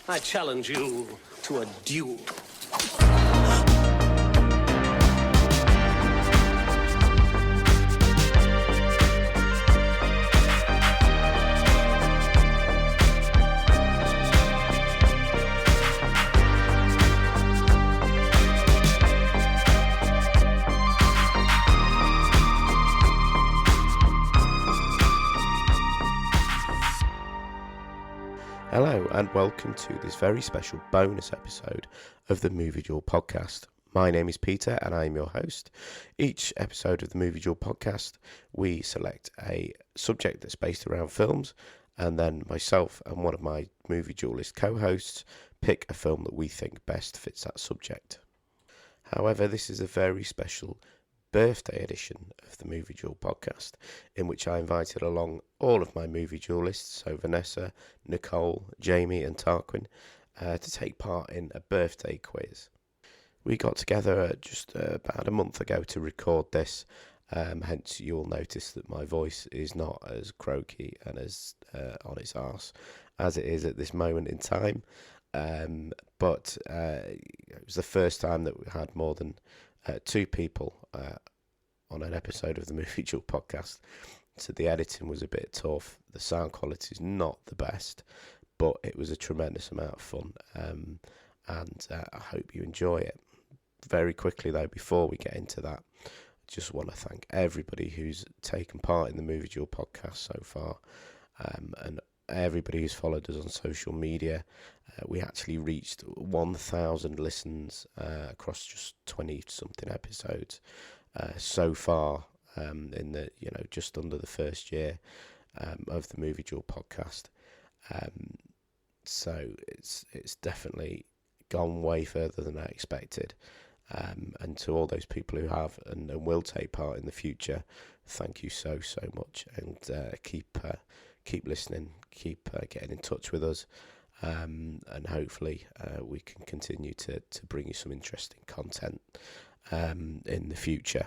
I challenge you to a duel. Hello and welcome to this very special bonus episode of the Movie Duel Podcast. My name is Peter and I am your host. Each episode of the Movie Duel Podcast, we select a subject that's based around films, and then myself and one of my Movie Duelist co-hosts pick a film that we think best fits that subject. However, this is a very special birthday edition of the Movie Duel Podcast, in which I invited along all of my movie duelists, so Vanessa, Nicole, Jamie and Tarquin, to take part in a birthday quiz. We got together just about a month ago to record this, hence you'll notice that my voice is not as croaky and as on its arse as it is at this moment in time, but it was the first time that we had more than two people on an episode of the Movie Duel Podcast, so the editing was a bit tough. The sound quality is not the best, but it was a tremendous amount of fun, and I hope you enjoy it. Very quickly though, before we get into that, I just want to thank everybody who's taken part in the Movie Duel Podcast so far, and everybody who's followed us on social media. We actually reached 1,000 listens across just 20-something episodes so far in the just under the first year of the Movie Duel Podcast. So it's definitely gone way further than I expected. And to all those people who have and will take part in the future, thank you so much, and keep listening, keep getting in touch with us, and hopefully we can continue to bring you some interesting content in the future.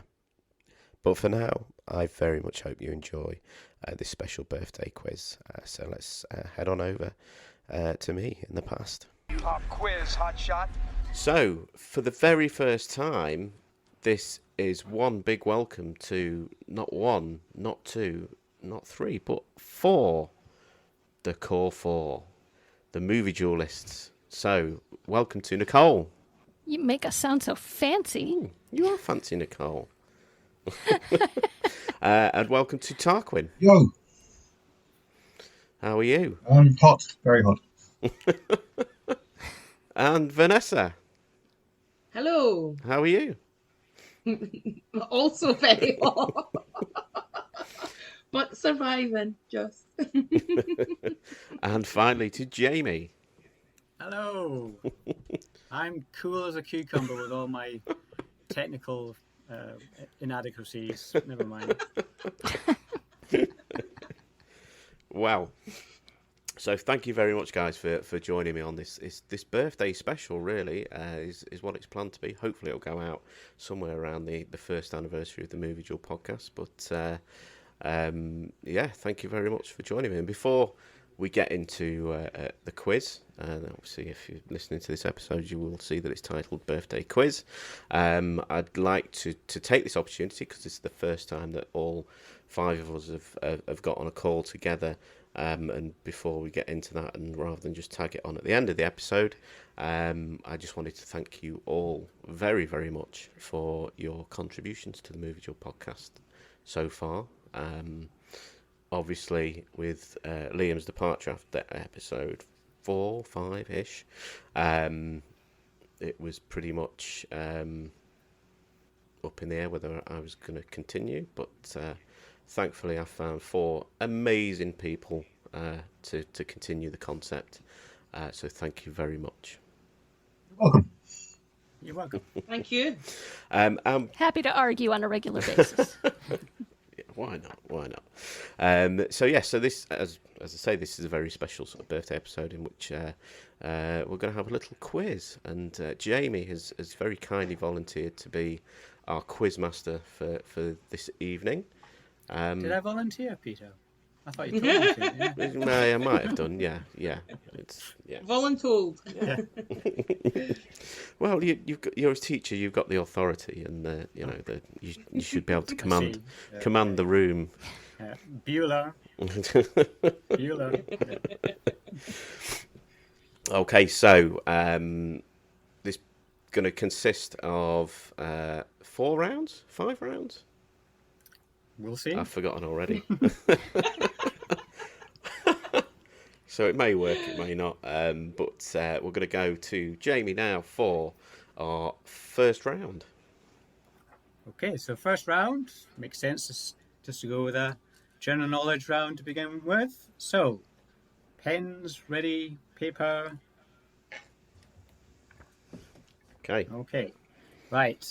But for now, I very much hope you enjoy this special birthday quiz. So let's head on over to me in the past. Pop quiz, hot shot. So, for the very first time, this is one big welcome to not one, not two, not three, but four. The core four. The Movie Duelists. So, welcome to Nicole. You make us sound so fancy. Ooh, you are fancy, Nicole. And welcome to Tarquin. Yo. How are you? I'm hot, very hot. And Vanessa. Hello. How are you? Also very hot. But surviving, just. And finally to Jamie. Hello. I'm cool as a cucumber with all my technical inadequacies. Never mind. Wow. So thank you very much, guys, for joining me on this birthday special. Really, is what it's planned to be. Hopefully, it'll go out somewhere around the first anniversary of the Movie Duel Podcast. But yeah, thank you very much for joining me. And before we get into the quiz, and obviously, if you're listening to this episode, you will see that it's titled Birthday Quiz. I'd like to take this opportunity, because this is the first time that all five of us have got on a call together. And before we get into that, and rather than just tag it on at the end of the episode, I just wanted to thank you all very, very much for your contributions to the Movie Duel Podcast so far. Obviously, with Liam's departure after episode 4, 5-ish, it was pretty much up in the air whether I was going to continue, but thankfully I found 4 amazing people to continue the concept, so thank you very much. Welcome. You're welcome. Thank you. Happy to argue on a regular basis. Why not? So this, as I say, this is a very special sort of birthday episode in which we're going to have a little quiz, and Jamie has very kindly volunteered to be our quiz master for this evening. Did I volunteer, Peter? I thought you told me to. Yeah. No, I might have done. Yeah. It's Voluntold. Well, you're a teacher. You've got the authority, and you should be able to command the room. Bueller. Bueller. Okay, so this going to consist of 4 rounds, 5 rounds. We'll see. I've forgotten already. So it may work, it may not. But we're going to go to Jamie now for our first round. Okay, so first round makes sense just to go with a general knowledge round to begin with. So, pens ready, paper. Okay, right.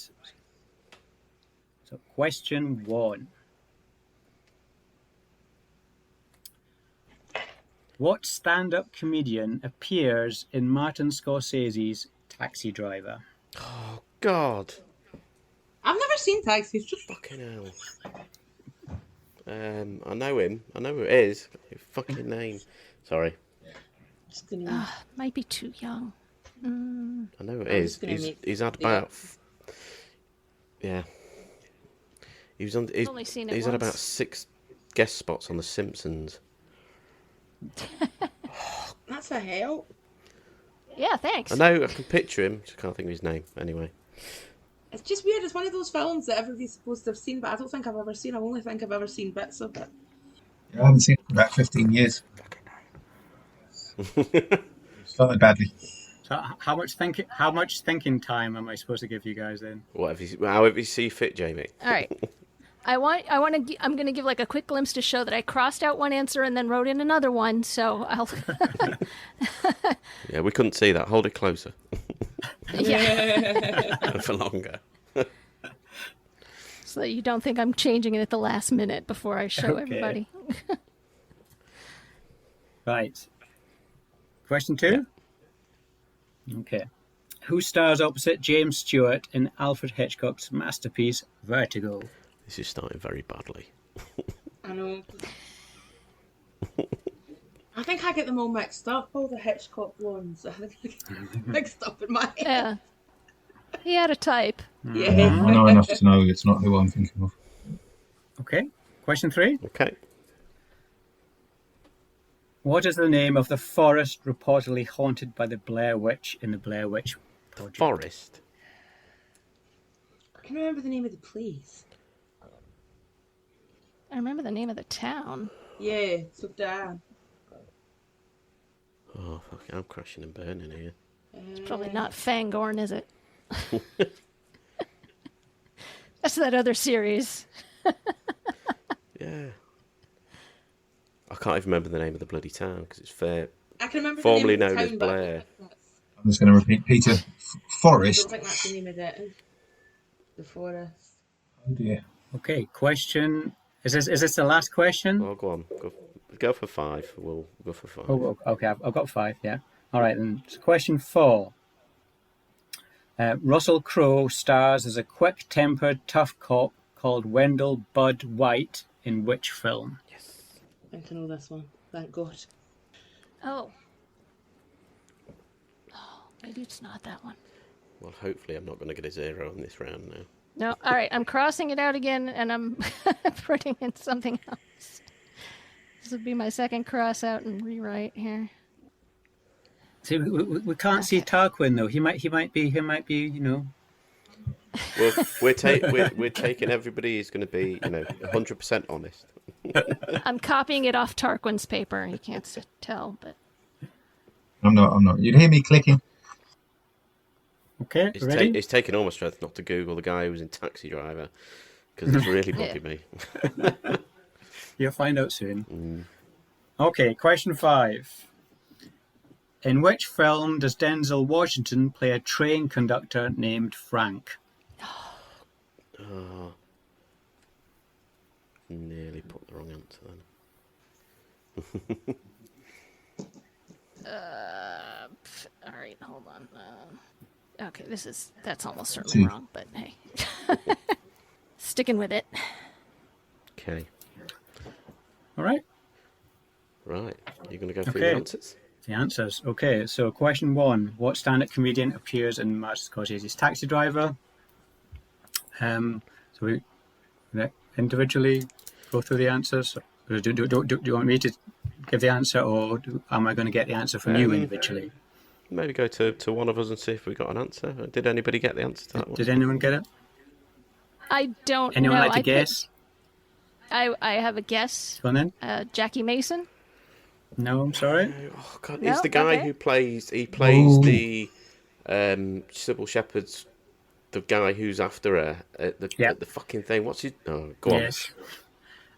So, question 1. What stand-up comedian appears in Martin Scorsese's Taxi Driver? Oh, God. I've never seen Taxi. Fucking hell. I know him. I know who it is. His fucking name. Sorry. Might be too young. I know who it is. He's had about... Yeah. He's only seen it he's had once. about 6 guest spots on The Simpsons. That's a help. Yeah, thanks. I know, I can picture him, just can't think of his name. Anyway. It's just weird. It's one of those films that everybody's supposed to have seen, but I don't think I've ever seen. I only think I've ever seen bits of it. I haven't seen it for about 15 years. Started badly. So how much thinking time am I supposed to give you guys then? However you see fit, Jamie. All right. I'm going to give like a quick glimpse to show that I crossed out one answer and then wrote in another one. So I'll. Yeah, we couldn't see that. Hold it closer. Yeah. For longer. So that you don't think I'm changing it at the last minute before I show everybody. Right. Question 2? Yeah. Okay. Who stars opposite James Stewart in Alfred Hitchcock's masterpiece, Vertigo? This is starting very badly. I know. I think I get them all mixed up, all the Hitchcock ones. I think I get them mixed up in my head. Yeah. He had a type. Yeah. I know enough to know it's not who I'm thinking of. Okay. Question 3. Okay. What is the name of the forest reportedly haunted by the Blair Witch in the Blair Witch Project? Forest. I can remember the name of the place. I remember the name of the town. Yeah, so Dan. Oh, fuck, I'm crashing and burning here. It's probably not Fangorn, is it? That's that other series. Yeah. I can't even remember the name of the bloody town because it's fair. I can remember Formerly the name known of the as town, Blair. I'm just going to repeat. Peter, I don't Forest. think that's the name of it. The forest. Oh dear. Okay, question. Is this the last question? Oh, go on. Go for 5. We'll go for 5. Oh, okay. I've got 5. Yeah. All right. Then. So question 4. Russell Crowe stars as a quick-tempered, tough cop called Wendell Bud White in which film? Yes. I think I know this one. Thank God. Oh, maybe it's not that one. Well, hopefully I'm not going to get a 0 in this round now. No, all right. I'm crossing it out again, and I'm putting in something else. This would be my second cross out and rewrite here. See, we can't see Tarquin though. He might be. You know. Well, we're taking everybody is going to be 100% honest. I'm copying it off Tarquin's paper. You can't tell, but I'm not. You'd hear me clicking. Okay, ready? It's taken all my strength not to Google the guy who was in Taxi Driver because it's really bugging me. You'll find out soon. Okay, question 5. In which film does Denzel Washington play a train conductor named Frank? Oh, nearly put the wrong answer then. all right, hold on. Okay, that's almost certainly wrong, but hey, sticking with it. Okay. All right. You're going to go through Okay. the answers? The answers. Okay, so question 1. What stand-up comedian appears in Martin Scorsese's Taxi Driver? So we individually go through the answers. Do you want me to give the answer, or am I going to get the answer from you individually? Maybe go to one of us and see if we got an answer. Did anybody get the answer to that one? Did anyone get it? I don't Anyone know. like to guess? I have a guess. Go on then. Jackie Mason. No, I'm sorry. Oh God, No? he's the guy Okay. who plays. He Ooh. the Sybil Shepherd's, the guy who's after her at the fucking thing. What's his? Oh, go on. Yes.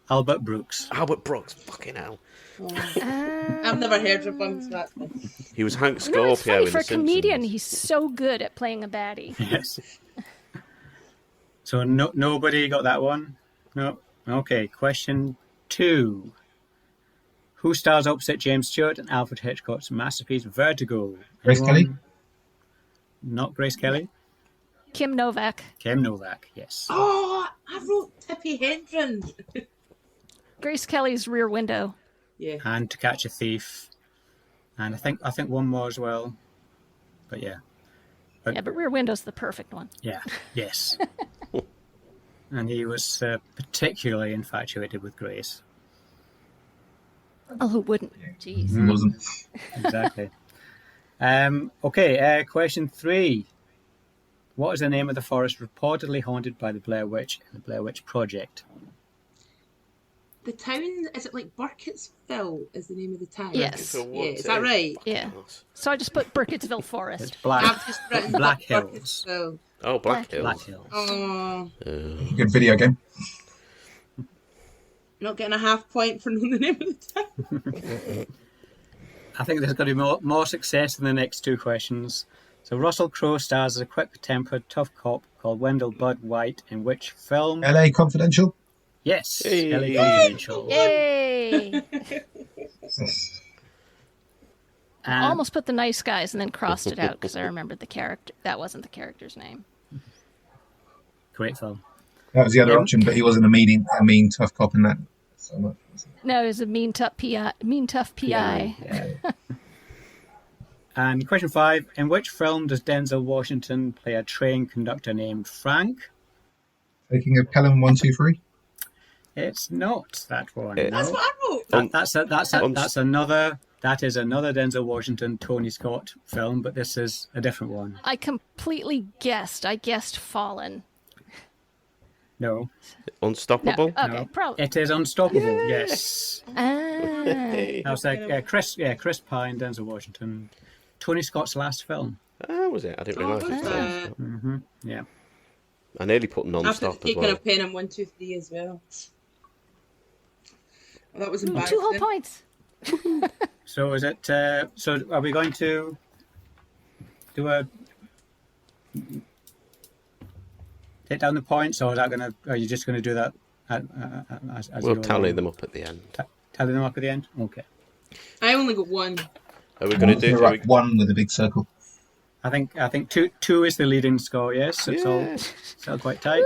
Albert Brooks. Albert Brooks. Fucking hell. I've never heard of him, so that's fine. He was Hank No, Scorpio it's funny in for The a comedian. Simpsons. He's so good at playing a baddie. Yes. So nobody got that one? No. Okay, question 2. Who stars opposite James Stewart in Alfred Hitchcock's masterpiece Vertigo? Grace Anyone? Kelly? Not Grace Kelly. Kim Novak. Kim Novak, yes. Oh, I wrote Tippi Hedren. Grace Kelly's Rear Window. Yeah. And To Catch a Thief. And I think one more as well. But yeah. Yeah, but Rear Window's the perfect one. Yeah, yes. And he was particularly infatuated with Grace. Oh, who wouldn't? Jeez. He wasn't. Exactly. Okay, question 3. What is the name of the forest reportedly haunted by the Blair Witch in the Blair Witch Project? The town, is it like Burkittsville is the name of the town? Yes. Yeah, is that right? Yeah. So I just put Burkittsville Forest. It's Black, I've just written Black Hills. Burkittsville. Oh, Black Hills. Black Hills. Oh, Good video game. not getting a half point for knowing the name of the town. I think there's got to be more success in the next 2 questions. So Russell Crowe stars as a quick-tempered, tough cop called Wendell Bud White in which film? LA Confidential. Yes, Hey. LA Confidential. Yay! And Almost put The Nice Guys and then crossed it out because I remembered the character. That wasn't the character's name. great film. That was the other option, but he wasn't a mean tough cop in that so much. No, it was a mean tough PI. Yeah. And question 5, in which film does Denzel Washington play a train conductor named Frank? Taking of Pelham 123. It's not that one. That's no. what I wrote. That is another Denzel Washington, Tony Scott film, but this is a different one. I completely guessed. I guessed Fallen. No, Unstoppable. No. Okay, no. probably. It is Unstoppable. Yes. Hey. That was Chris Pine, Denzel Washington, Tony Scott's last film. Oh, was it? I didn't realise it was that. Yeah. I nearly put I've non-stop as taken well. a pen in 1, 2, 3 as well. Well, that was Ooh, embarrassing. 2 whole points. So is it? So are we going to do a take down the points, or are you just going to do that as We'll you go tally along? them up at the end. Tally them up at the end. Okay. I only got 1. Are we going to do? Right, one with a big circle. I think two is the leading score. Yes, it's all quite tight.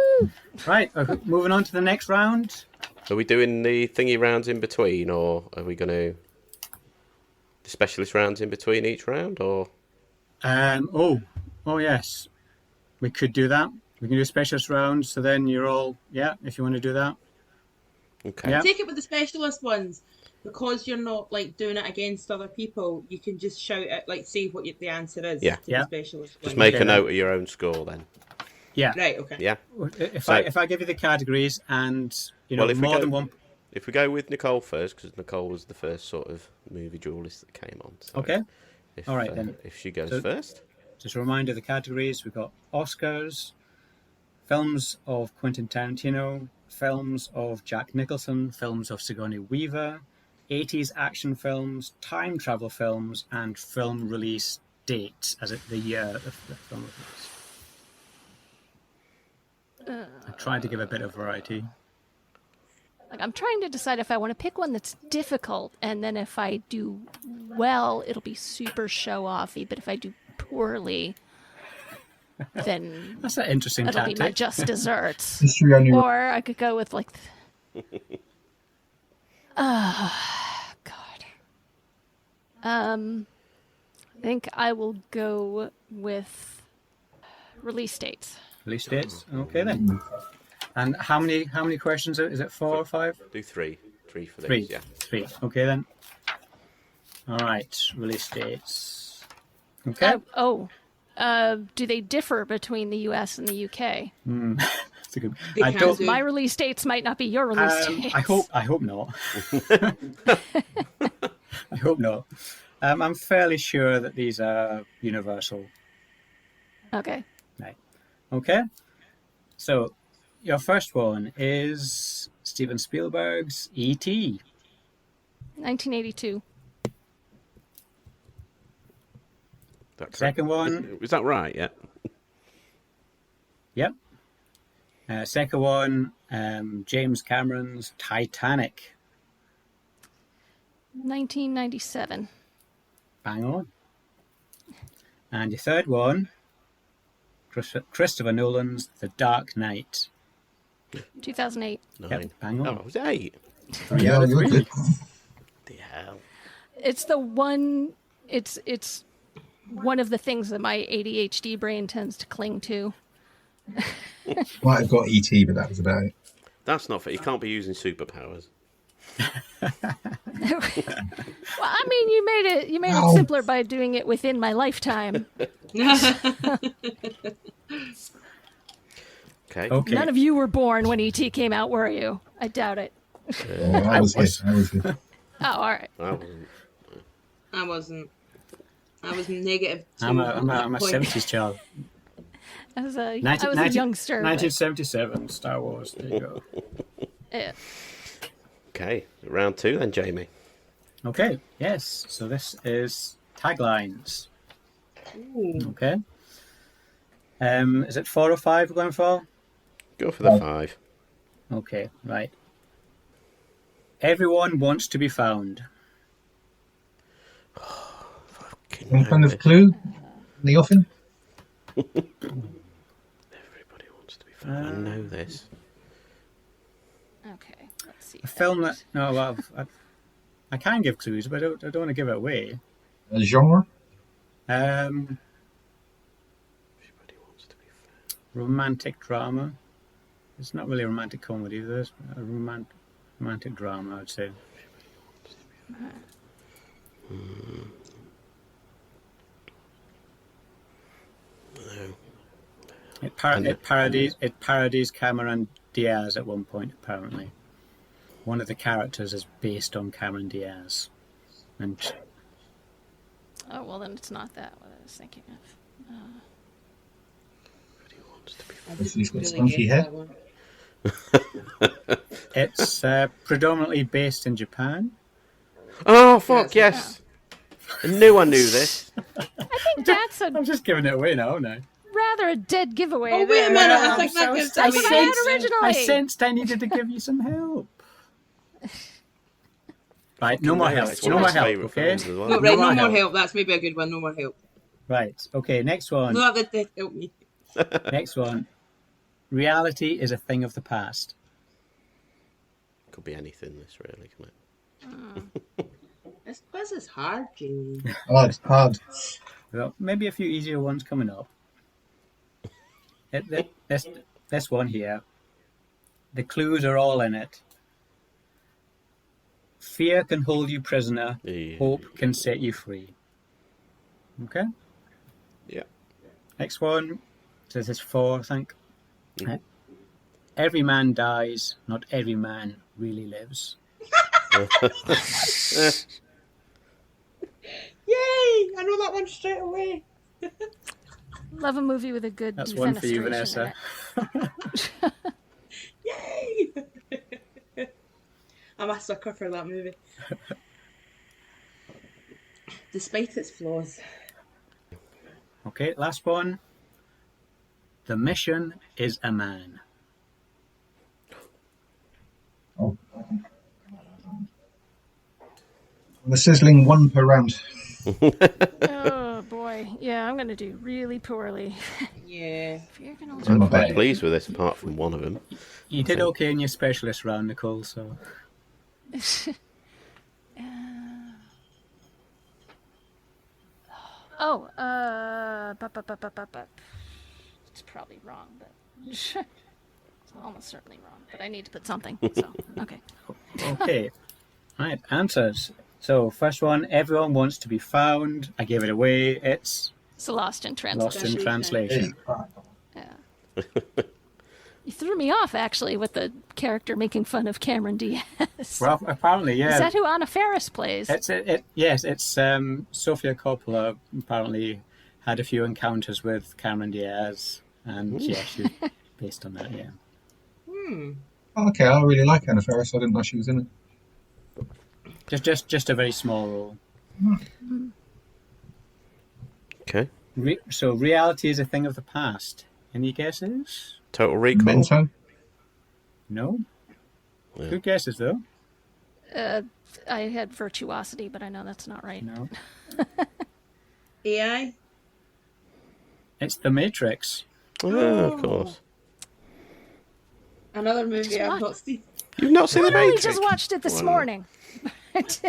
Right, okay, moving on to the next round. Are we doing the thingy rounds in between, or are we going to the specialist rounds in between each round, or? Oh yes, we could do that. We can do specialist rounds. So then you're all if you want to do that. Okay. Yeah. Take it with the specialist ones. Because you're not like doing it against other people, you can just shout it, like say what the answer is. Yeah. To Yeah. The specialist Just one. make Okay, a then. note of your own score then. Yeah. Right. Okay. Yeah. If So- I give you the categories and Well, if we more go- than one. If we go with Nicole first, because Nicole was the first sort of movie duelist that came on. So Okay. If, All right, then. If she goes So- first. Just a reminder of the categories. We've got Oscars, films of Quentin Tarantino, films of Jack Nicholson, films of Sigourney Weaver, 80s action films, time travel films, and film release dates, as the year of the film release. I tried to give a bit of variety. Like, I'm trying to decide if I want to pick one that's difficult, and then if I do well, it'll be super show-offy. But if I do poorly, then That's an interesting it'll be my tactic. just desserts. History only. Or I could go with like, oh God, I think I will go with release dates. Release dates. Okay then. And how many questions is it? 4 or 5? Do three for these. Three. Yeah. 3. Okay then. All right. Release dates. Okay. Do they differ between the US and the UK? That's a good. They I can don't. do. My release dates might not be your release dates. I hope not. I hope not. I'm fairly sure that these are universal. Okay. Right. Okay. So your first one is Steven Spielberg's E.T. 1982. Second one. Is that right? Yeah. Yep. Second one, James Cameron's Titanic. 1997. Bang on. And your third one, Christopher Nolan's The Dark Knight. 2008. 9. Yep, bang on. Oh, it was 8. Yeah, you were good. The hell. It's the one. It's one of the things that my ADHD brain tends to cling to. Might have got ET, but that was about it. That's not fair. You can't be using superpowers. Well, I mean, you made it simpler by doing it within my lifetime. Okay. None of you were born when ET came out, were you? I doubt it. I was here. Oh, all right. I wasn't. I was negative. I'm a 70s child. I was a 19 youngster. 1977, Star Wars. There you go. Yeah. Okay. Round 2 then, Jamie. Okay, yes. So this is taglines. Okay. Is it 4 or 5 we're going for? Go for the 5. Okay, right. Everyone wants to be found. Some kind of clue in the offing? Everybody wants to be found. I know this. Okay. Let's see. A film that... No, well, I can give clues, but I don't want to give it away. A genre? Everybody wants to be found. Romantic drama. It's not really a romantic comedy. There's a romantic drama, I'd say. No. It parodies Cameron Diaz at one point, apparently. One of the characters is based on Cameron Diaz. And Oh, well, then it's not that what I was thinking of. Everybody wants to be found. He's got spunky hair. it's predominantly based in Japan. Oh, fuck, yes. I knew I knew this. I think that's I'm just giving it away now, aren't I? rather a dead giveaway. Oh, wait a there. minute. I I'm think that so gives sorry. That's what I had originally. I sensed I needed to give you some help. Right, no more help. It's No one more of his help, favourite okay? films as well. No, right, no more more help. help. That's maybe a good one. No more help. Right, okay, next one. No, that did help me. Next one. Reality is a thing of the past. Could be anything, this really, can it? This quiz is hard, Jamie. Oh, it's hard. Well, maybe a few easier ones coming up. This one here. The clues are all in it. Fear can hold you prisoner. Yeah. Hope can set you free. Okay. Yeah. Next one. This is 4, I think. Every man dies. Not every man really lives. Yay! I know that one straight away. Love a movie with a good That's one for you, fenestration Vanessa. Yay! I'm a sucker for that movie. Despite its flaws. Okay, last one. The mission is a man. Oh. The sizzling one per round. Oh boy, yeah, I'm gonna do really poorly. Yeah. Fear can hold I'm you not I'm bad. pleased with this, apart from one of them. You did okay in your specialist round, Nicole, so... Oh, it's probably wrong, but it's almost certainly wrong. But I need to put something. So okay. Okay. Right, answers. So first one, everyone wants to be found. I gave it away. It's So Lost in Translation. Lost in Translation. Yeah. You threw me off actually with the character making fun of Cameron Diaz. Well, apparently, yeah. Is that who Anna Faris plays? Yes, it's Sofia Coppola apparently had a few encounters with Cameron Diaz, and yeah, she's based on that. Yeah. Okay, I really like Anna Faris. I didn't know she was in it. Just a very small role. Okay. So reality is a thing of the past. Any guesses? Total Recall. Memento. No. Yeah. Good guesses though. I had Virtuosity, but I know that's not right. No. AI? It's The Matrix. Oh, of course. Another movie I've what? not seen. You've not seen The I Matrix? just watched it this morning. I've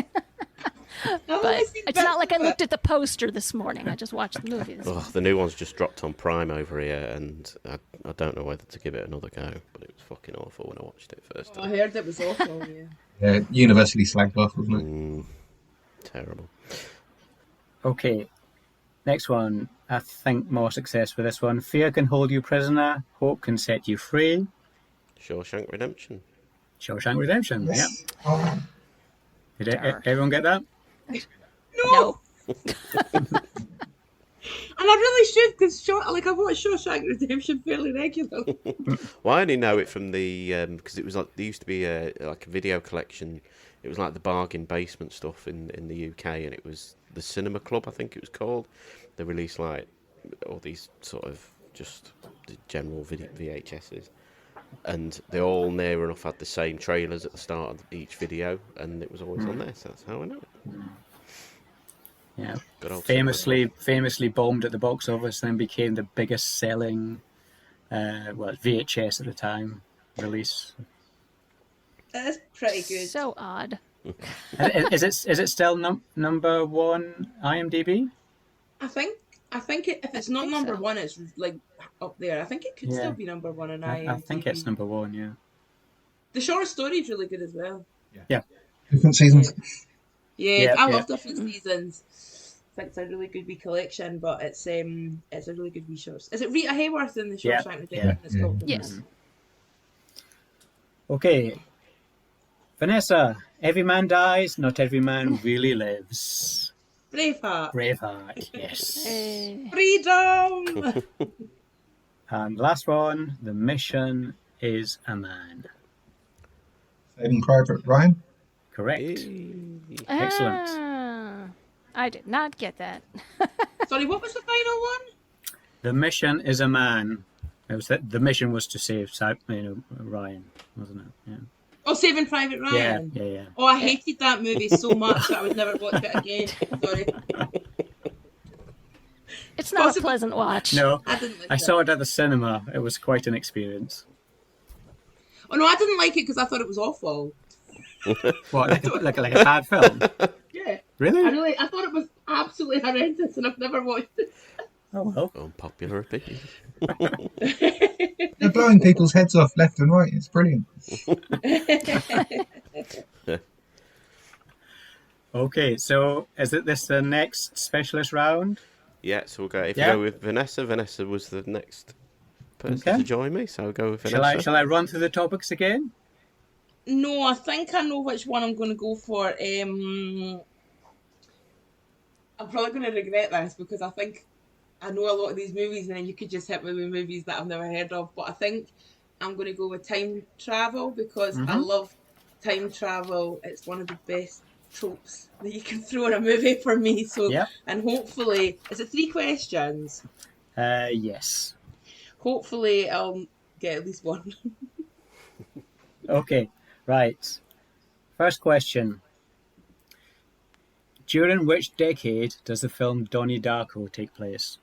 But only seen it's bits not like I of it. looked at the poster this morning. I just watched the movie this morning. Oh, the new one's just dropped on Prime over here, and I don't know whether to give it another go, but it was fucking awful when I watched it first Oh, I time. heard it was awful, yeah. Yeah, universally slagged off, wasn't it? Terrible. Okay. Next one. I think more success with this one. Fear can hold you prisoner. Hope can set you free. Shawshank Redemption. Shawshank Redemption. Yes. Yeah. Oh, Did everyone get that? No. And I really should, because I watch Shawshank Redemption fairly regularly. Well, I only know it from the because it was like there used to be like a video collection. It was like the bargain basement stuff in the UK, and it was the Cinema Club, I think it was called. They released like all these sort of just the general VHSs, and they all near enough had the same trailers at the start of each video, and it was always on there. So that's how I know it. Yeah. Good old Famously bombed at the box office, then became the biggest selling VHS at the time release. It's pretty good. So odd. Is it still number one IMDb? I think if it's not think number so. one, it's like up there. I think it could Yeah. still be number one in IMDb. I think it's number one. Yeah. The short story is really good as well. Yeah. different seasons. Yeah, I Yeah. love different seasons. I think it's a really good wee collection, but it's a really good wee short. Is it Rita Hayworth in the Yeah. Shawshank Redemption? It's called? Yes. Okay. Vanessa, every man dies, not every man really lives. Braveheart. Braveheart, yes. Freedom. And last one, the mission is a man. Saving Private Ryan. Correct. Excellent. Ah, I did not get that. Sorry, what was the final one? The mission is a man. It was the mission was to save Ryan, wasn't it? Yeah. Oh, Saving Private Ryan. Yeah. Oh, I hated that movie so much that I would never watch it again. Sorry. It's not a pleasant watch. No, I didn't like I saw it at the cinema. It was quite an experience. Oh no, I didn't like it because I thought it was awful. What, like a bad film? Yeah. Really? I thought it was absolutely horrendous, and I've never watched it. Oh well. Unpopular opinion. They're blowing people's heads off left and right. It's brilliant. Okay, so is this the next specialist round? Yeah, so we'll go. If Yeah. you go with Vanessa, Vanessa was the next person Okay. to join me, so I'll go with Vanessa. Shall I run through the topics again? No, I think I know which one I'm going to go for. I'm probably going to regret this because I think I know a lot of these movies, and then you could just hit me with movies that I've never heard of. But I think I'm going to go with time travel because I love time travel. It's one of the best tropes that you can throw in a movie for me. So, Yep. and hopefully, is it 3 questions? Yes. Hopefully, I'll get at least one. Okay, right. First question. During which decade does the film Donnie Darko take place?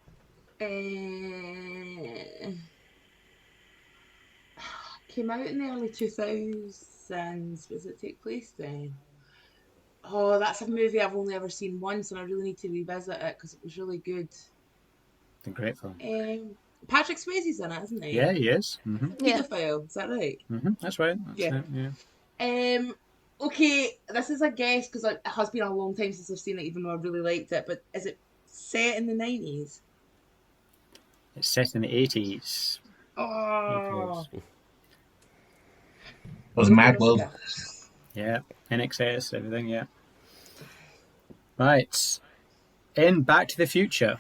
Came out in the early 2000s. Does it take place then? Oh, that's a movie I've only ever seen once, and I really need to revisit it because it was really good. It's a great film. Patrick Swayze's in it, isn't he? Yeah, he is. Yeah. Pedophile, is that right? That's right. That's Yeah. it, yeah. Okay, this is a guess because it has been a long time since I've seen it, even though I really liked it. But is it set in the 90s? It's set in the 80s. Oh, It was Mad World. Yeah, NXS, everything, yeah. Right. In Back to the Future,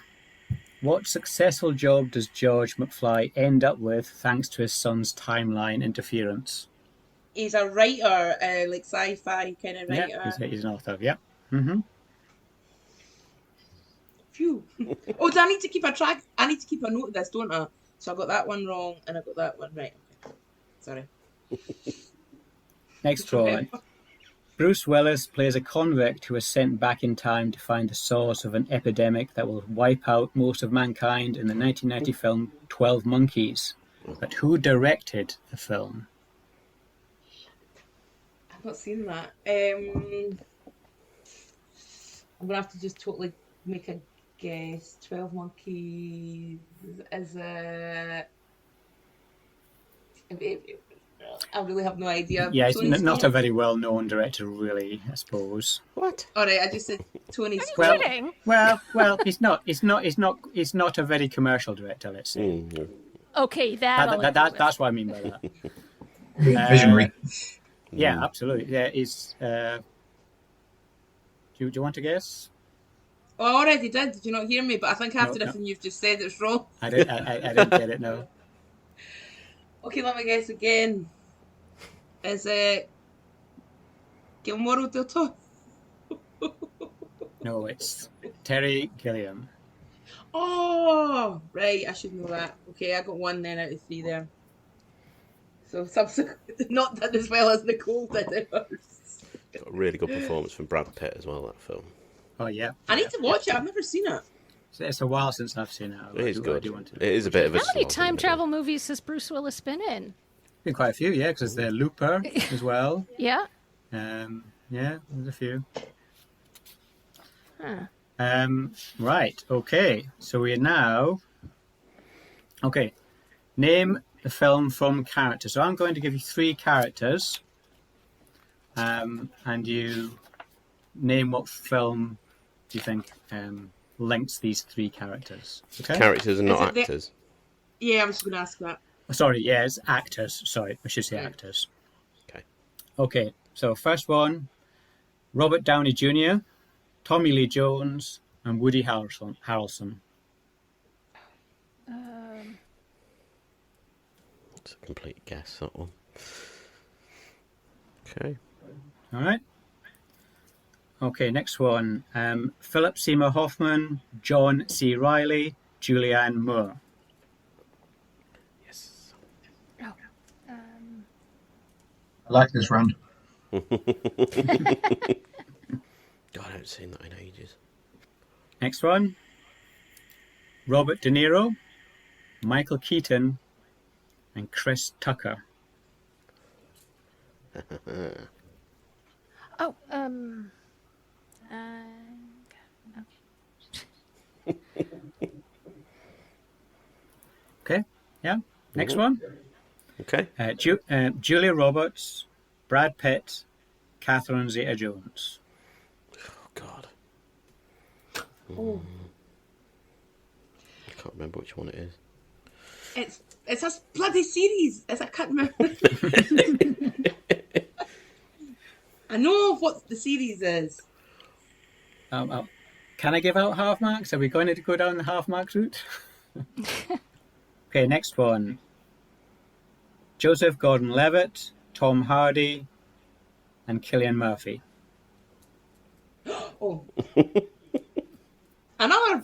what successful job does George McFly end up with thanks to his son's timeline interference? he's a writer, like sci-fi kind of writer. Yeah, he's an author, yeah. Phew. Oh, do I need to keep a track? I need to keep a note of this, don't I? So I got that one wrong, and I got that one right. Okay. Sorry. Next one. Bruce Willis plays a convict who is sent back in time to find the source of an epidemic that will wipe out most of mankind in the 1990 film 12 Monkeys. But who directed the film? I've not seen that. I'm gonna have to just totally make a guess. 12 Monkeys is I really have no idea. Yeah, he's Tony not a Scott? very well-known director, really, I suppose. What? All right, I just said Tony Scott. Well, Kidding? well, he's not a very commercial director, let's say. Okay, That's what I mean by that. Visionary. Yeah, absolutely. Yeah, he's. Do you want to guess? Oh, I already did. Did you not hear me? But I think after No. everything you've just said, it's wrong. I didn't get it. No. Okay, let me guess again. Is it Guillermo del Toro? No, it's Terry Gilliam. Oh, right. I should know that. Okay, I got one then out of three there. So subsequent, not done as well as Nicole did it. Got a really good performance from Brad Pitt as well, that film. Oh yeah. I need to watch it. I've never seen it. It's a while since I've seen it. It is good. I do want to. It is a bit of a How many slog, time isn't it? travel movies has Bruce Willis been in? Been quite a few, yeah, because there's the Looper as well. Yeah. Yeah, there's a few. Huh. Right. Okay. So we are now. Okay. Name the film from character. So I'm going to give you 3 characters, and you name what film do you think links these 3 characters. Okay. Characters and not Is it the- actors. Yeah, I was just going to ask that. Sorry, yes, actors. Sorry, I should say actors. Okay. Okay, so first one, Robert Downey Jr., Tommy Lee Jones, and Woody Harrelson. It's a complete guess, that one. Okay. All right. Okay, next one, Philip Seymour Hoffman, John C. Reilly, Julianne Moore. Yes. Oh. I like this round. God, I haven't seen that in ages. Next one, Robert De Niro, Michael Keaton, and Chris Tucker. Oh. Okay, yeah. Next one, Okay. Julia Roberts, Brad Pitt, Catherine Zeta-Jones. Oh, God. Oh, I can't remember which one it is. it's a bloody series. I can't remember. I know what the series is. Can I give out half marks? Are we going to go down the half marks route? Okay, next one. Joseph Gordon-Levitt, Tom Hardy, and Cillian Murphy. Oh, another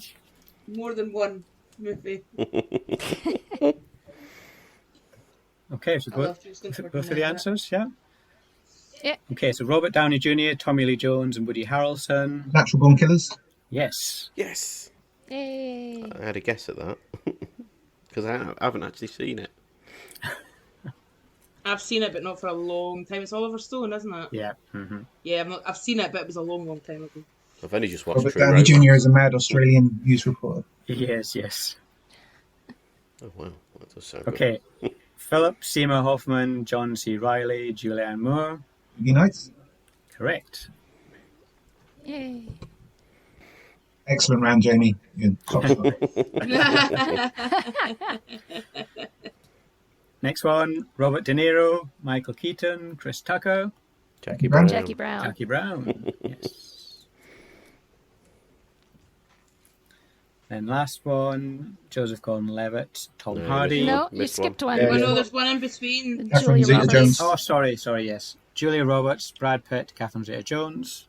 more than one movie. Okay, so I go love Justin through Gordon-Levitt. the answers, yeah? Yeah. Okay, so Robert Downey Jr., Tommy Lee Jones, and Woody Harrelson. Natural Born Killers. Yes. Yes. Yay. I had a guess at that. Because I haven't actually seen it. I've seen it, but not for a long time. It's Oliver Stone, isn't it? Yeah. Mm-hmm. Yeah, I've seen it, but it was a long, long time ago. I've only just watched Robert True Downey Romance. Jr. is a mad Australian news reporter. Yes. Oh, wow. That does sound good. Okay. Philip Seymour Hoffman, John C. Reilly, Julianne Moore. Unites. Correct. Yay. Excellent round, Jamie. You're top spot. Next one, Robert De Niro, Michael Keaton, Chris Tucker, Jackie Brown. Brown. Jackie Brown. Jackie Brown. Yes. Then last one, Joseph Gordon-Levitt, Tom No, Hardy. No, you Missed skipped one. one. Yeah, Oh, yeah. no, there's one in between. Catherine Julia Zeta-Jones. Roberts. Oh, sorry, yes. Julia Roberts, Brad Pitt, Catherine Zeta-Jones.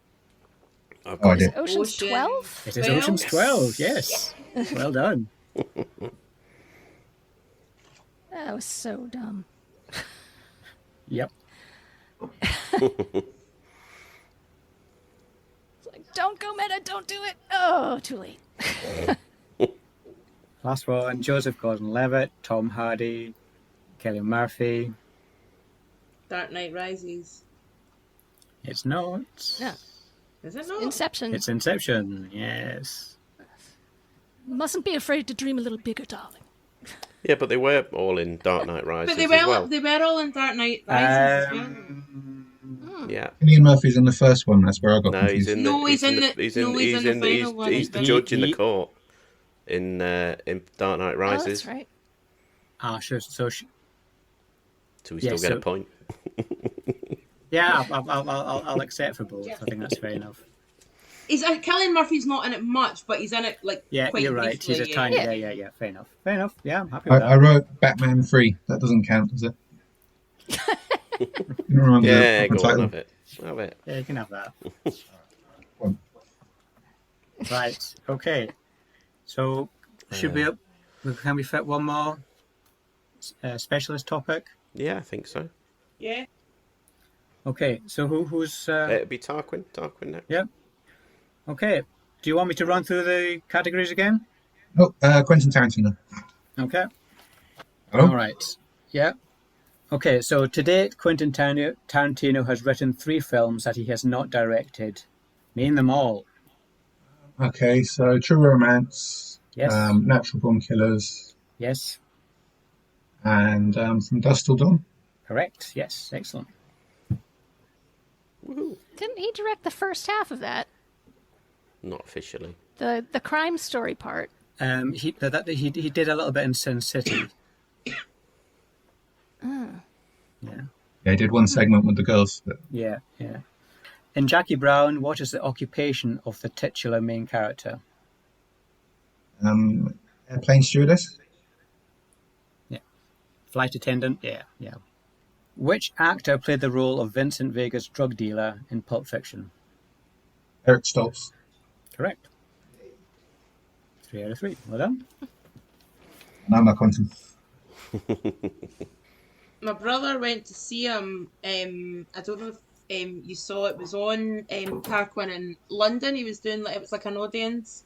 I've Oh, I got did. Ocean's Ocean. 12? It is 12? Ocean's 12, yes. Well done. That was so dumb. Yep. It's like, don't go meta, don't do it. Oh, too late. Last one, Joseph Gordon-Levitt, Tom Hardy, Cillian Murphy. Dark Knight Rises. It's not. Yeah. Is it not? Inception. It's Inception, yes. Mustn't be afraid to dream a little bigger, darling. Yeah, but they were all in Dark Knight Rises But they as well. were all in Dark Knight Rises as well. Yeah. Cillian Murphy's in the first one. That's where I got No, confused. he's in the. No, he's in the- He's no, he's in the final one. He's the He- judge in the he- court in Dark Knight Oh, Rises. that's right. Sure. So, So we Yeah, still get a so- point. yeah, I'll accept for both. I think that's fair enough. Cillian Murphy's not in it much, but he's in it like Yeah, quite you're right. briefly, He's a yeah. tiny. Yeah. Yeah. Fair enough. Yeah, I'm happy with I that. wrote Batman 3. That doesn't count, does it? You don't remember Yeah, the go on, title? have it. Have it. Yeah, you can have that. One. Right. Okay. So, should we? Can we fit one more specialist topic? Yeah, I think so. Yeah. Okay. So who's? It'd be Tarquin. Tarquin next. Yeah. Okay. Do you want me to run through the categories again? Oh, Quentin Tarantino. Okay. Hello? All right. Yeah. Okay, so to date, Quentin Tarantino has written 3 films that he has not directed. Name them all. Okay, so True Romance, Yes. Natural Born Killers, Yes. and From Dusk Till Dawn. Correct. Yes. Excellent. Woohoo. Didn't he direct the first half of that? Not officially. The crime story part. He did a little bit in Sin City. Yeah. Yeah, he did one segment with the girls. But Yeah. In Jackie Brown, what is the occupation of the titular main character? Airplane Stewardess. Flight attendant? Yeah. Which actor played the role of Vincent Vega's drug dealer in Pulp Fiction? Eric Stoltz. Correct. 3 out of 3. Well done. And I'm not Quentin. My brother went to see him. I don't know if you saw it. Was on Tarquin in London. He was doing it was like an audience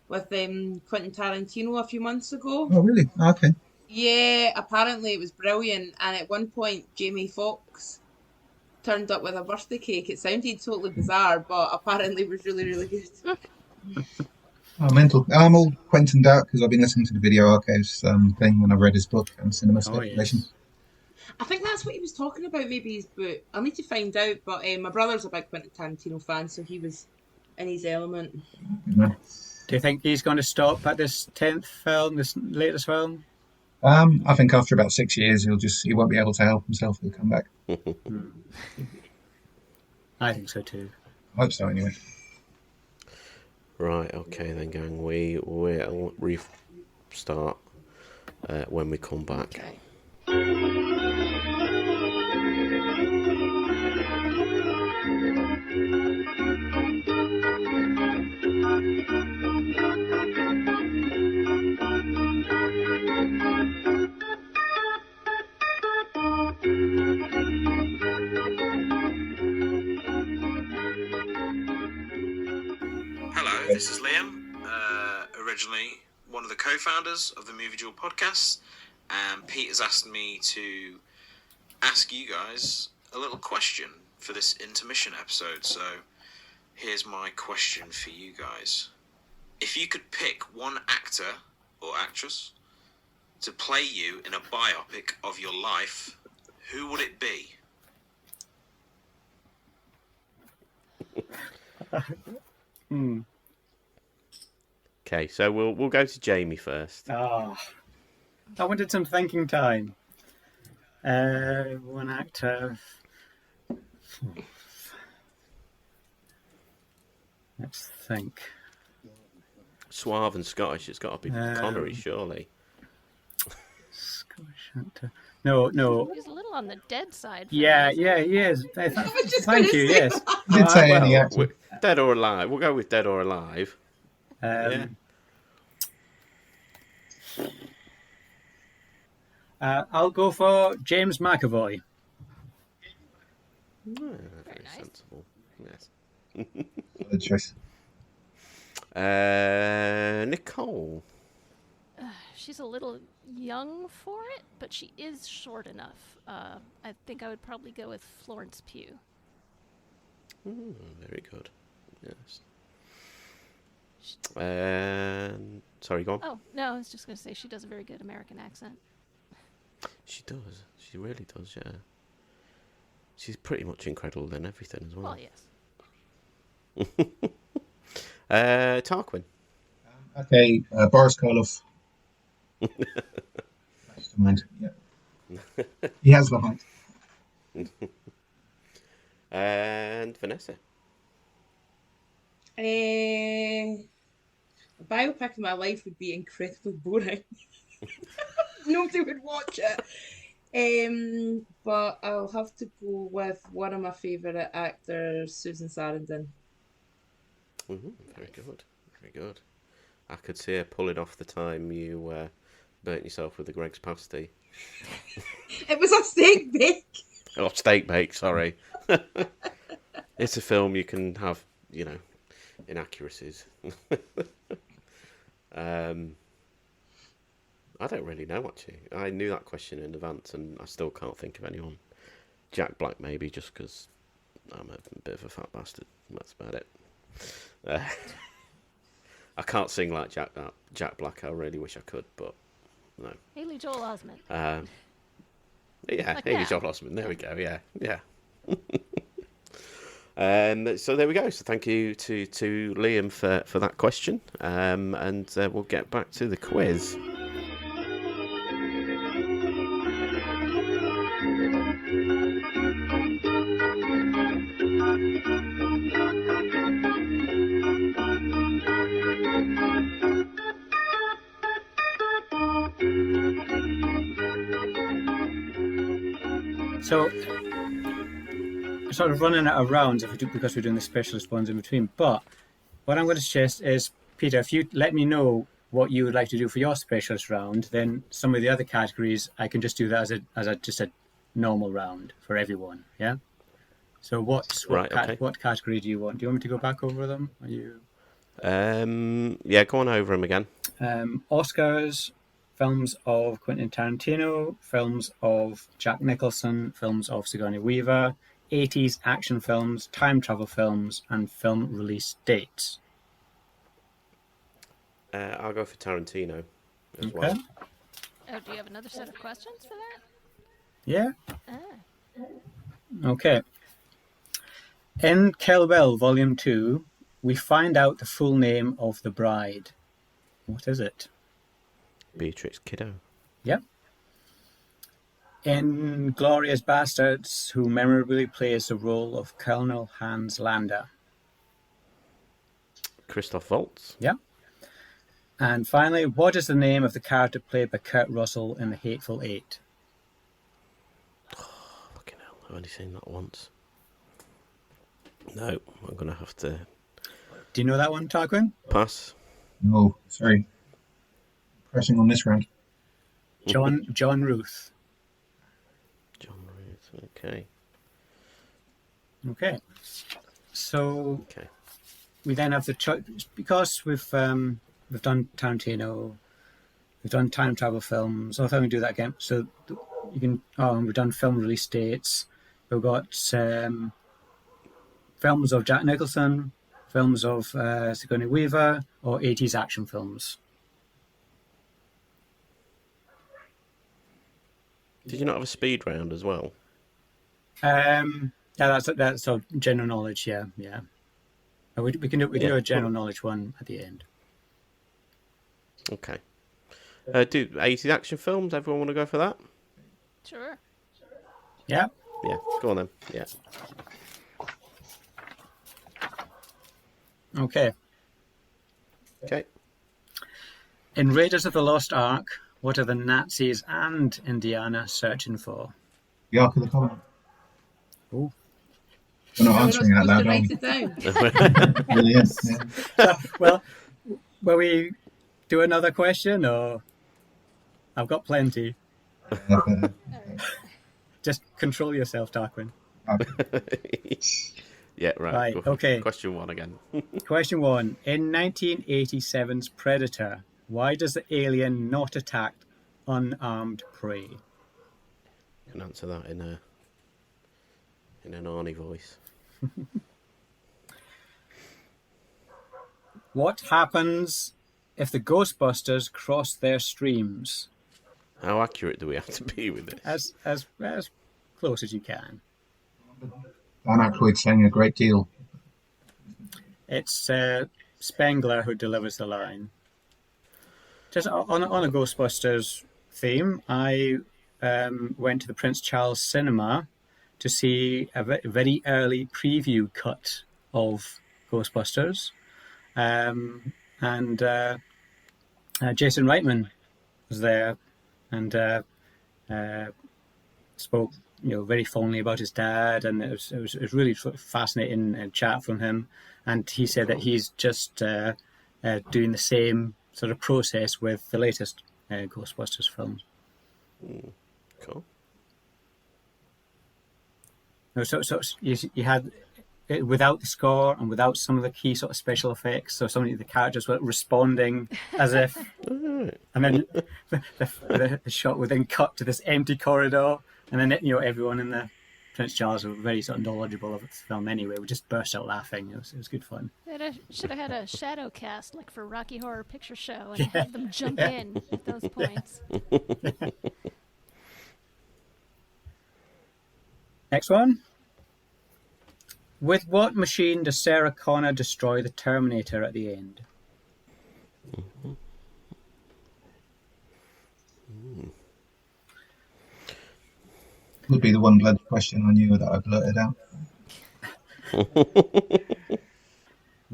with Quentin Tarantino a few months ago. Oh, really? Oh, okay. Yeah, apparently it was brilliant. And at one point, Jamie Foxx turned up with a birthday cake. It sounded totally bizarre, but apparently it was really, really good. Oh, mental. I'm all Quentin'd out because I've been listening to the Video Archives thing when I've read his book and Cinema Speculation. yes. I think that's what he was talking about, maybe his book. I'll need to find out, but my brother's a big Quentin Tarantino fan, so he was in his element. Yeah. Do you think he's going to stop at this 10th film, this latest film? I think after about 6 years, he won't be able to help himself. He'll come back. I think so too. I hope so, anyway. Right, okay then, gang. We will restart when we come back. Okay. Hello, this is Liam, originally one of the co-founders of the Movie Duel Podcast, and Pete has asked me to ask you guys a little question for this intermission episode. So here's my question for you guys. If you could pick one actor or actress to play you in a biopic of your life, who would it be? Okay, so we'll go to Jamie first. I wanted some thinking time. One actor. Let's think. Suave and Scottish, it's got to be Connery, surely. Scottish actor. No. He's a little on the dead side. Yeah, he is. Thank you, yes. You did say any actor. Dead or alive. We'll go with dead or alive. I'll go for James McAvoy. Very nice. sensible. Yes. Good choice. Nicole. She's a little young for it, but she is short enough. I think I would probably go with Florence Pugh. Very good. Yes. Sorry, go on. Oh, no, I was just going to say she does a very good American accent. She does. She really does, yeah. She's pretty much incredible in everything as well. Well, yes. Tarquin. Okay, Boris Karloff. Mastermind. Yeah. He has the height. And Vanessa. A biopic of my life would be incredibly boring. Nobody would watch it. But I'll have to go with one of my favourite actors, Susan Sarandon. Very good. Very good. I could see her pulling off the time you burnt yourself with the Greg's pasty. It was a steak bake. Oh, steak bake, sorry. It's a film you can have, inaccuracies. I don't really know, actually. I knew that question in advance, and I still can't think of anyone. Jack Black, maybe, just because I'm a bit of a fat bastard. That's about it. I can't sing like Jack Black. I really wish I could, but no. Haley Joel Osment. Yeah, Like Haley that. Joel Osment. There we go. Yeah. So there we go. So thank you to Liam for that question. And we'll get back to the quiz. So, sort of running out of rounds because we're doing the specialist ones in between. But what I'm going to suggest is, Peter, if you let me know what you would like to do for your specialist round, then some of the other categories I can just do that as a normal round for everyone. Yeah. So what category do you want? Do you want me to go back over them? Are you? Yeah, go on over them again. Oscars, films of Quentin Tarantino, films of Jack Nicholson, films of Sigourney Weaver, 80s action films, time travel films, and film release dates. I'll go for Tarantino as well. Oh, do you have another set of questions for that? Yeah. Ah. Okay. In Kill Bill Volume 2, we find out the full name of the bride. What is it? Beatrix Kiddo. Yep. In Glorious Bastards, who memorably plays the role of Colonel Hans Landa. Christoph Waltz. Yep. And finally, what is the name of the character played by Kurt Russell in The Hateful Eight? Oh, fucking hell, I've only seen that once. No, I'm going to have to... Do you know that one, Tarquin? pass. No, sorry. Pressing on this round. John Ruth. John Ruth, okay. Okay. So Okay. we then have the choice, because we've done Tarantino, we've done time travel films. I thought we'd do that again. So you can. Oh, we've done film release dates. We've got films of Jack Nicholson, films of Sigourney Weaver, or 80s action films. Did you not have a speed round as well? Yeah, that's sort of general knowledge. Yeah. We can do a general knowledge one at the end. Okay. Do 80s action films? Everyone want to go for that? Sure. Yeah. Yeah, go on then. Yeah. Okay. Okay. In Raiders of the Lost Ark, what are the Nazis and Indiana searching for? The Ark of the Covenant. Oh. We're not We're not answering that supposed loud, to are write we? it down. Really is, yeah. Well, will we do another question, or I've got plenty. Just control yourself, Tarquin. Yeah, right. Right, Go for okay. Question 1 again. Question 1. In 1987's Predator, why does the alien not attack unarmed prey? You can answer that in an Arnie voice. What happens if the Ghostbusters cross their streams? How accurate do we have to be with this? As close as you can. Dan Aykroyd saying a great deal. It's Spengler who delivers the line. Just on a Ghostbusters theme, I went to the Prince Charles Cinema to see a very early preview cut of Ghostbusters, and Jason Reitman was there and spoke, very fondly about his dad, and it was really sort of fascinating chat from him. And he said that he's just doing the same sort of process with the latest Ghostbusters film. Cool. So you had it without the score and without some of the key sort of special effects. So some of the characters were responding as if, and then the shot would then cut to this empty corridor, and then everyone in the Prince Charles were very sort of knowledgeable of the film anyway. We just burst out laughing. It was good fun. Should have had a shadow cast like for Rocky Horror Picture Show and have them jump in at those points. Next one. With what machine does Sarah Connor destroy the Terminator at the end? Would be the one blood question I knew that I blurted out.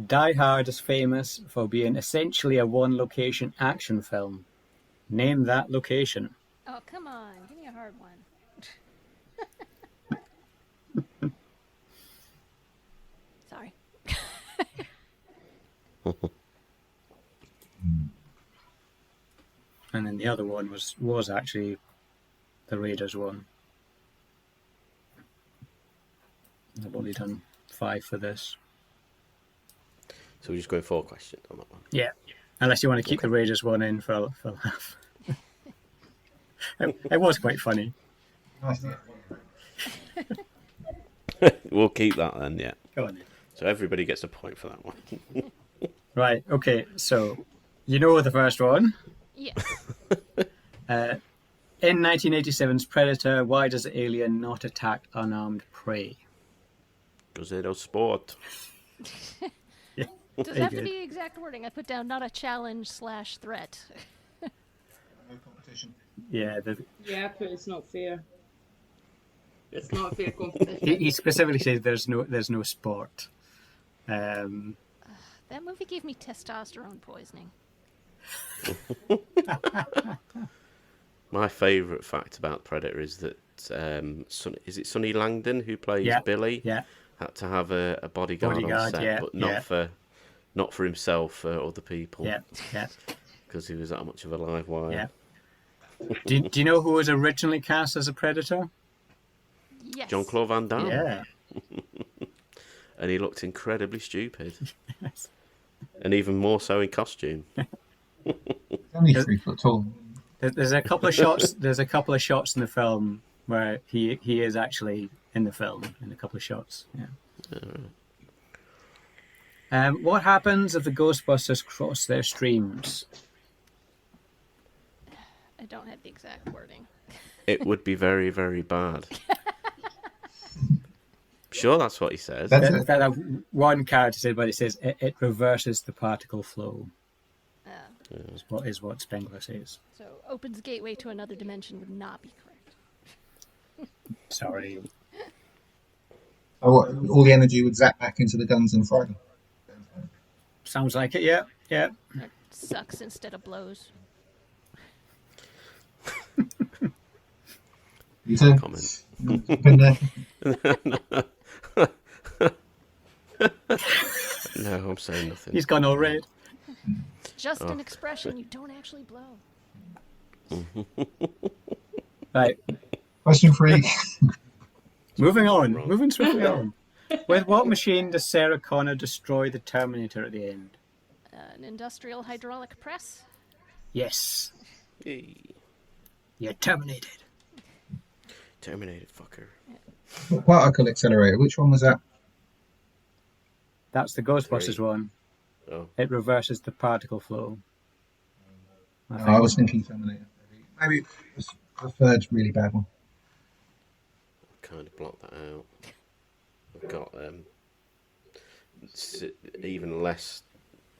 Die Hard is famous for being essentially a one-location action film. Name that location. Oh, come on. Give me a hard one. Sorry. And then the other one was actually the Raiders one. I've only done 5 for this. So we're just going 4 questions on that one. Yeah, unless you want to keep the Raiders one in for a laugh. It was quite funny. We'll keep that then, yeah. Go on then. So everybody gets a point for that one. Right, okay, so you know the first one. Yes. In 1987's Predator, why does the alien not attack unarmed prey? Because they don't sport. Yeah, Does it have to be the exact wording? I put down not a challenge/threat. No competition. Yeah, Yeah, but it's not fair. It's not a fair competition. he specifically says there's no sport. That movie gave me testosterone poisoning. My favourite fact about Predator is that is it Sonny Langdon who plays Billy? Yeah. Had to have a bodyguard on set, but not for himself, for other people. Yeah. Because he was that much of a live wire. Yeah. Do you know who was originally cast as a Predator? Yes. Jean-Claude Van Damme. Yeah. And he looked incredibly stupid. And even more so in costume. He's only 3 foot tall. There's a couple of shots. There's a couple of shots in the film where he is actually in the film in a couple of shots. Yeah. What happens if the Ghostbusters cross their streams? I don't have the exact wording. It would be very, very bad. Sure, that's what he says. That one character said, but it says it reverses the particle flow. Is what Spengler says. So opens gateway to another dimension would not be correct. Sorry. All the energy would zap back into the guns and Friday. Sounds like it. Yeah. It sucks instead of blows. You too? Comment. Been there? No, I'm saying nothing. He's gone all red. Just an expression. You don't actually blow. Right. Question 3. Moving on. Moving swiftly on. With what machine does Sarah Connor destroy the Terminator at the end? An industrial hydraulic press? Yes. Yay. You're terminated. Terminated fucker. Particle accelerator. Which one was that? That's the Ghostbusters 3. one. Oh. It reverses the particle flow. I was thinking Terminator. Maybe it was the third really bad one. Kind of blocked that out. I've got even less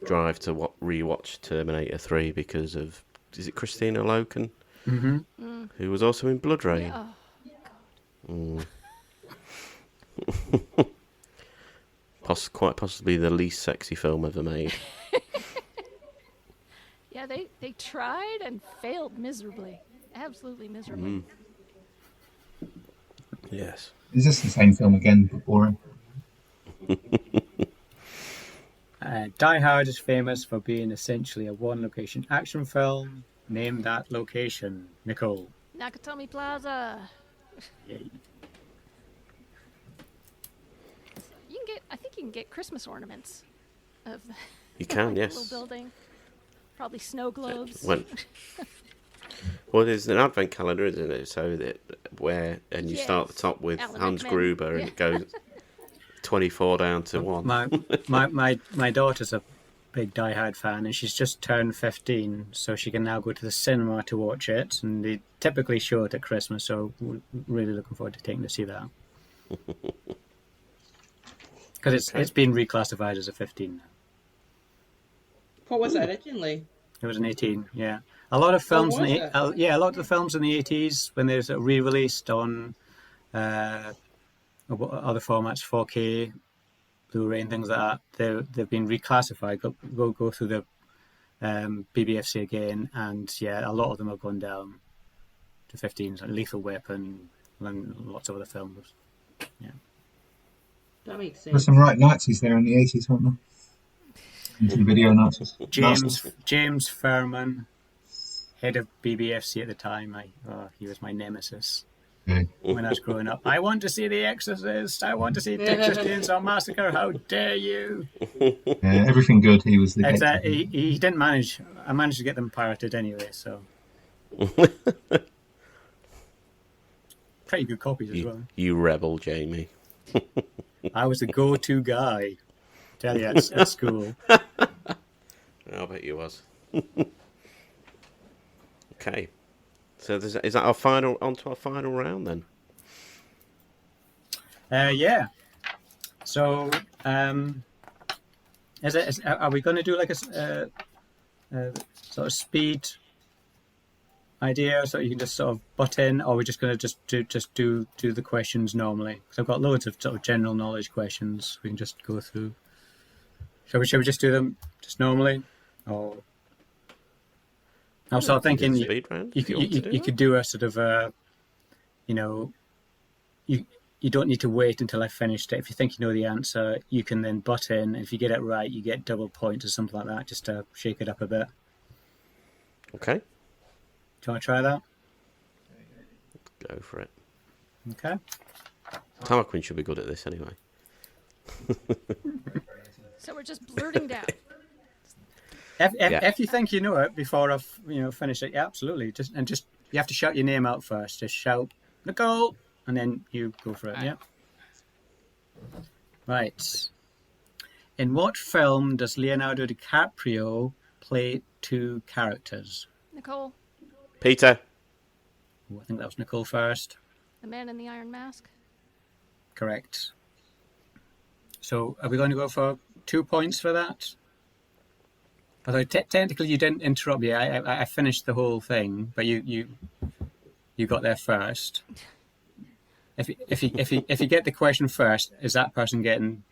drive to rewatch Terminator 3 because of, is it Christina Loken? Mm-hmm. Who was also in Blood Rain. Yeah. Oh, Quite possibly the least sexy film ever made. Yeah, they tried and failed miserably. Absolutely miserably. Yes. Is this the same film again, but boring? Die Hard is famous for being essentially a one-location action film. Name that location, Nicole. Nakatomi Plaza. Yay. I think you can get Christmas ornaments of the You can, yes. little building. Probably snow globes. Well, there's an advent calendar, isn't it? So that you start at the top with Alan Hans Rickman. Gruber, and it goes 24 down to 1. My daughter's a big Die Hard fan, and she's just turned 15, so she can now go to the cinema to watch it. And they typically show it at Christmas, so we're really looking forward to taking her to see that. Because it's been reclassified as a 15 now. What was it originally? It was an 18, yeah. A lot of films was in it? a lot of the films in the 80s, when there's a re-released on other formats, 4K, Blu-ray and things like that, they've been reclassified. Go through the BBFC again, and yeah, a lot of them have gone down to 15s, like Lethal Weapon and lots of other films. Yeah. That makes There were sense. some right Nazis there in the 80s, weren't there? And some video Nazis. James Furman, head of BBFC at the time. He was my nemesis when I was growing up. I want to see The Exorcist. I want to see Texas Chainsaw Massacre. How dare you? Everything good. He was the Exactly. He didn't manage. I managed to get them pirated anyway, so pretty good copies as well. You rebel, Jamie. I was the go-to guy. Tell you at school. I'll bet you was. Okay. So is that our final, onto our final round then? Yeah. So, are we going to do like a sort of speed idea, so you can just sort of butt in, or are we just going to do the questions normally? Because I've got loads of sort of general knowledge questions we can just go through. Shall we just do them just normally, or? I was sort of thinking you could do a sort of you don't need to wait until I finished it. If you think you know the answer, you can then butt in. And if you get it right, you get double points or something like that, just to shake it up a bit. Okay. Do you want to try that? Go for it. Okay. Tarquin should be good at this anyway. So we're just blurting down. If you think you know it before I've finished it, yeah, absolutely. Just you have to shout your name out first. Just shout Nicole, and then you go for it. Right. Yeah. Right. In what film does Leonardo DiCaprio play two characters? Nicole, Peter. Oh, I think that was Nicole first. the man in the iron mask. Correct. So are we going to go for 2 points for that? Although technically you didn't interrupt me. I finished the whole thing, but you got there first. If you get the question first, is that person getting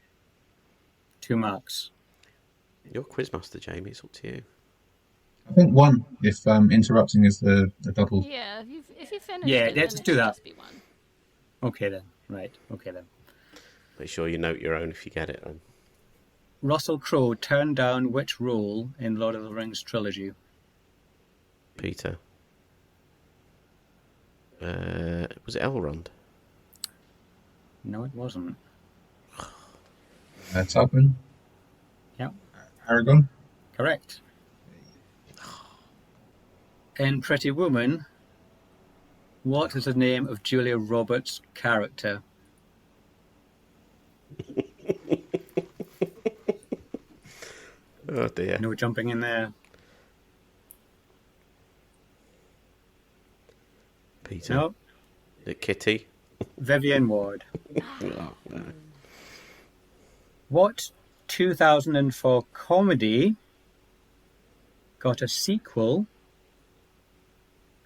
2 marks? You're quizmaster, Jamie. It's up to you. I think 1 if interrupting is the double. Yeah, if you finish Yeah, it, let's then it do should that. just be 1. Okay then. Right. Okay then. Make sure you note your own if you get it. Then. Russell Crowe turned down which role in Lord of the Rings trilogy? Peter. Was it Elrond? No, it wasn't. Tarquin. Yep. Aragon. Correct. In Pretty Woman, what is the name of Julia Roberts' character? Oh dear. No jumping in there. Peter. No. Is it Kitty? Vivian Ward. Oh, no. What 2004 comedy got a sequel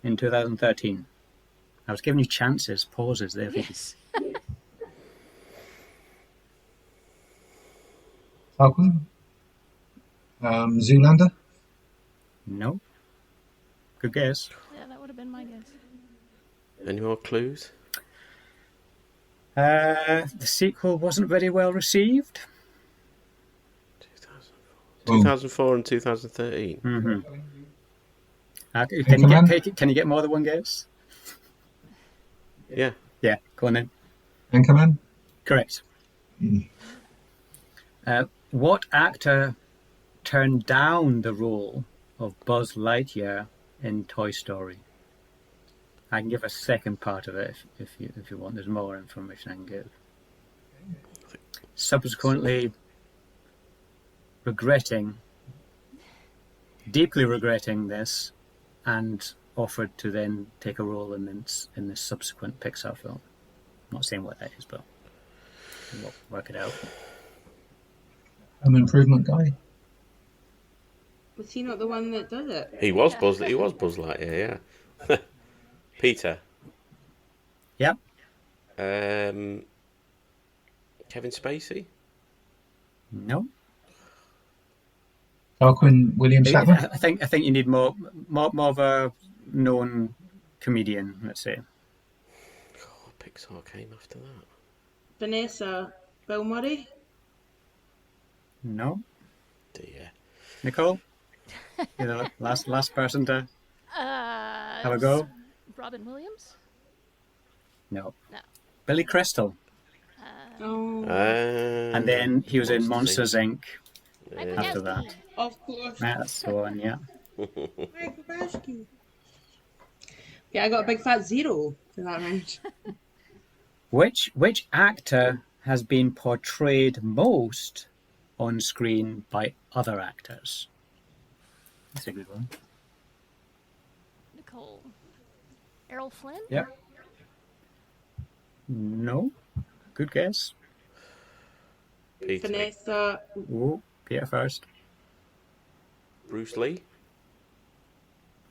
in 2013? I was giving you chances, pauses there. Yes. Tarquin. Zoolander. No. Good guess. Yeah, that would have been my guess. Any more clues? The sequel wasn't very well received. 2004 and 2013. Mm-hmm. Can you get more than one guess? Yeah. Yeah, go on then. Anchorman. Correct. What actor turned down the role of Buzz Lightyear in Toy Story? I can give a second part of it if you want. There's more information I can give. Subsequently deeply regretting this, and offered to then take a role in this subsequent Pixar film. I'm not saying what that is, but we'll work it out. Home Improvement guy. Was he not the one that did it? He was Buzz Lightyear, yeah. Peter. Yep. Kevin Spacey? No. Tarquin. William Shatner. I think you need more of a known comedian, let's say. Oh, Pixar came after that. Vanessa. Bill Murray? No. Dear. Nicole? You're the last person to have a go? Robin Williams? No. No. Billy Crystal. Oh, And then he was in Monsters Inc. after that. of course. That's the one, yeah. Michael Bashki. Yeah, I got a big fat 0 for that round. Which actor has been portrayed most on screen by other actors? That's a good one. Nicole. Errol Flynn? Yep. No. Good guess. Peter. Vanessa. Oh, Peter first. Bruce Lee?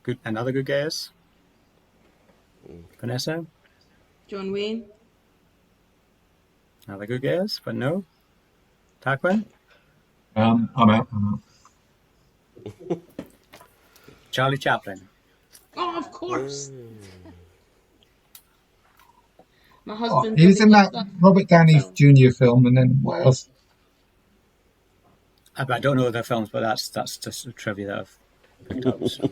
Good. Another good guess. Vanessa. John Wayne. Another good guess, but no. Tarquin. I'm out. Charlie Chaplin. Oh, of course. My husband. He was in that loves Robert Downey Jr. film, and then what else? I don't know the films, but that's just a trivia that I've picked up. So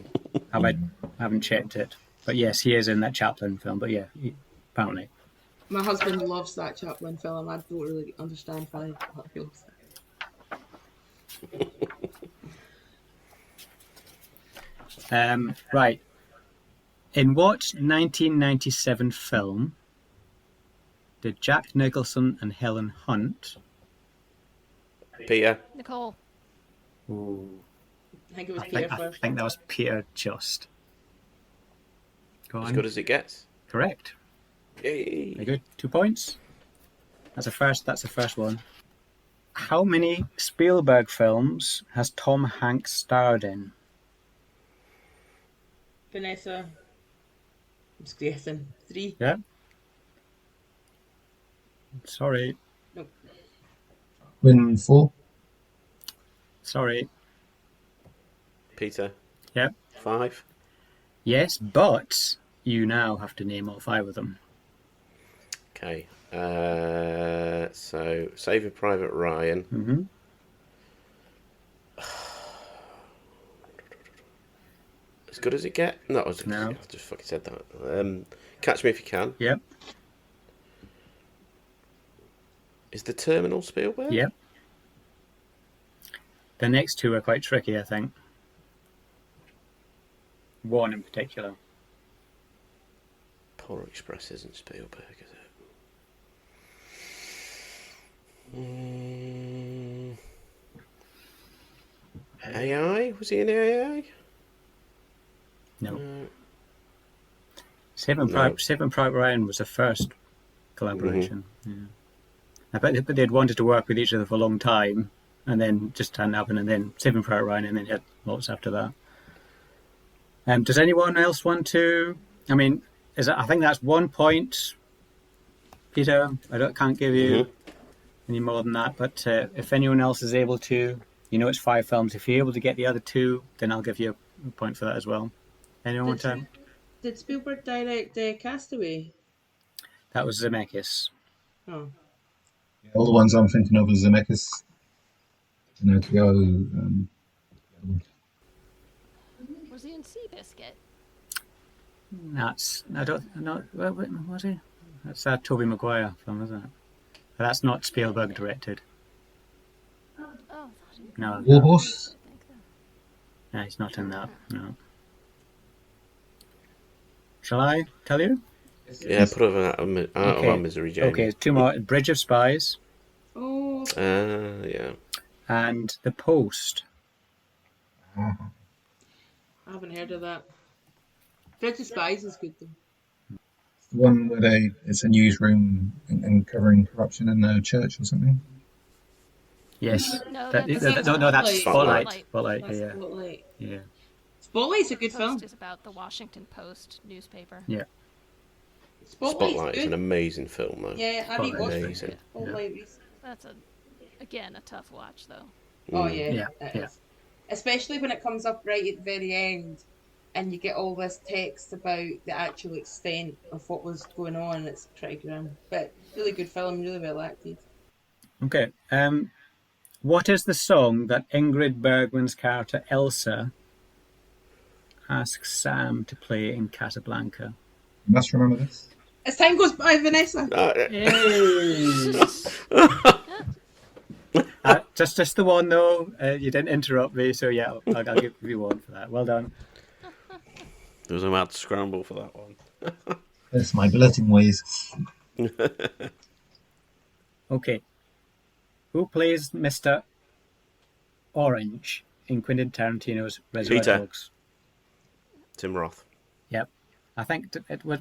I haven't checked it, but yes, he is in that Chaplin film. But yeah, apparently. My husband loves that Chaplin film. I don't really understand why he loves it. Right. In what 1997 film did Jack Nicholson and Helen Hunt... Peter. Nicole. Ooh, I think it was I Peter think first. that was Peter just. Go on. As good as it gets. Correct. Yay. Very good. 2 points. That's the first one. How many Spielberg films has Tom Hanks starred in? Vanessa. I'm just guessing. 3. Yeah. Sorry. Nope. Win 4. Sorry. Peter. Yep. 5. Yes, but you now have to name all 5 of them. Okay. So, Saving Private Ryan. Mm-hmm. As good as it gets? No, I just fucking said that. Catch Me If You Can. Yep. Is The Terminal Spielberg? Yep. The next 2 are quite tricky, I think. One in particular. Polar Express isn't Spielberg, is it? AI? Was he in AI? No. Saving Private Ryan was the first collaboration. Mm-hmm. Yeah. I bet they'd wanted to work with each other for a long time, and then just hadn't happened, and then Saving Private Ryan, and then had lots after that. Does anyone else want to? I mean, I think that's 1 point, Peter. Can't give you any more than that. But if anyone else is able to, it's 5 films. If you're able to get the other 2, then I'll give you a point for that as well. Anyone want to? Did Spielberg direct Castaway? That was Zemeckis. Oh. Yeah, all the ones I'm thinking of is Zemeckis. To go. Was he in Seabiscuit? Was he? That's that Tobey Maguire film, isn't it? But that's not Spielberg directed. Oh, No. Warhorse? No, he's not in that. No. Shall I tell you? Yeah, put it out of our misery, Jamie. Okay, 2 more. Bridge of Spies. Oh. Yeah. And The Post. I haven't heard of that. Bridge of Spies is good though. It's the one where it's a newsroom and covering corruption in a church or something. Yes. No, that's Spotlight. Spotlight. That's Yeah. Spotlight. Yeah. Spotlight's a good film. Post is about the Washington Post newspaper. Yeah. Spotlight is an amazing film, though. Yeah, have you watched Amazing. it? Spotlight. That's again a tough watch though. Oh yeah, Yeah, it yeah. is. Especially when it comes up right at the very end, and you get all this text about the actual extent of what was going on. It's pretty grim, but really good film, really well acted. Okay. What is the song that Ingrid Bergman's character Elsa asks Sam to play in Casablanca? You must remember this. As time goes by, Vanessa. Just the one though. You didn't interrupt me, so yeah, I'll give you 1 for that. Well done. There was a mad scramble for that one. That's my blurting ways. Okay. Who plays Mr. Orange in Quentin Tarantino's Reservoir Peter. Dogs? Tim Roth. Yep. I think it was.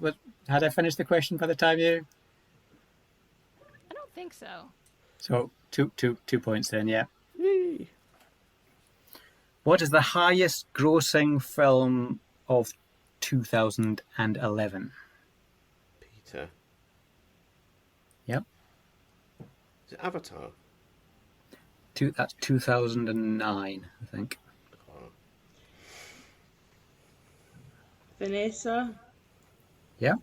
Had I finished the question by the time you? I don't think so. So 2 points then. Yeah. What is the highest grossing film of 2011? Peter. Yep. Is it Avatar? That's 2009, I think. Vanessa. Yeah.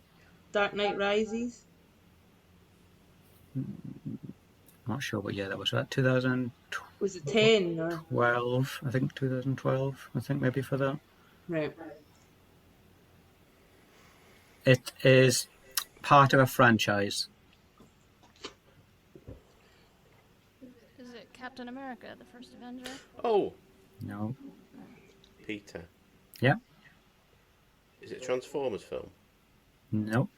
Dark Knight Rises. Not sure what year that was. That 2012. Was it 10 or? I think 2012. I think maybe for that. Right. It is part of a franchise. Is it Captain America, the first Avenger? Oh, No. Peter. Yeah. Is it a Transformers film? No.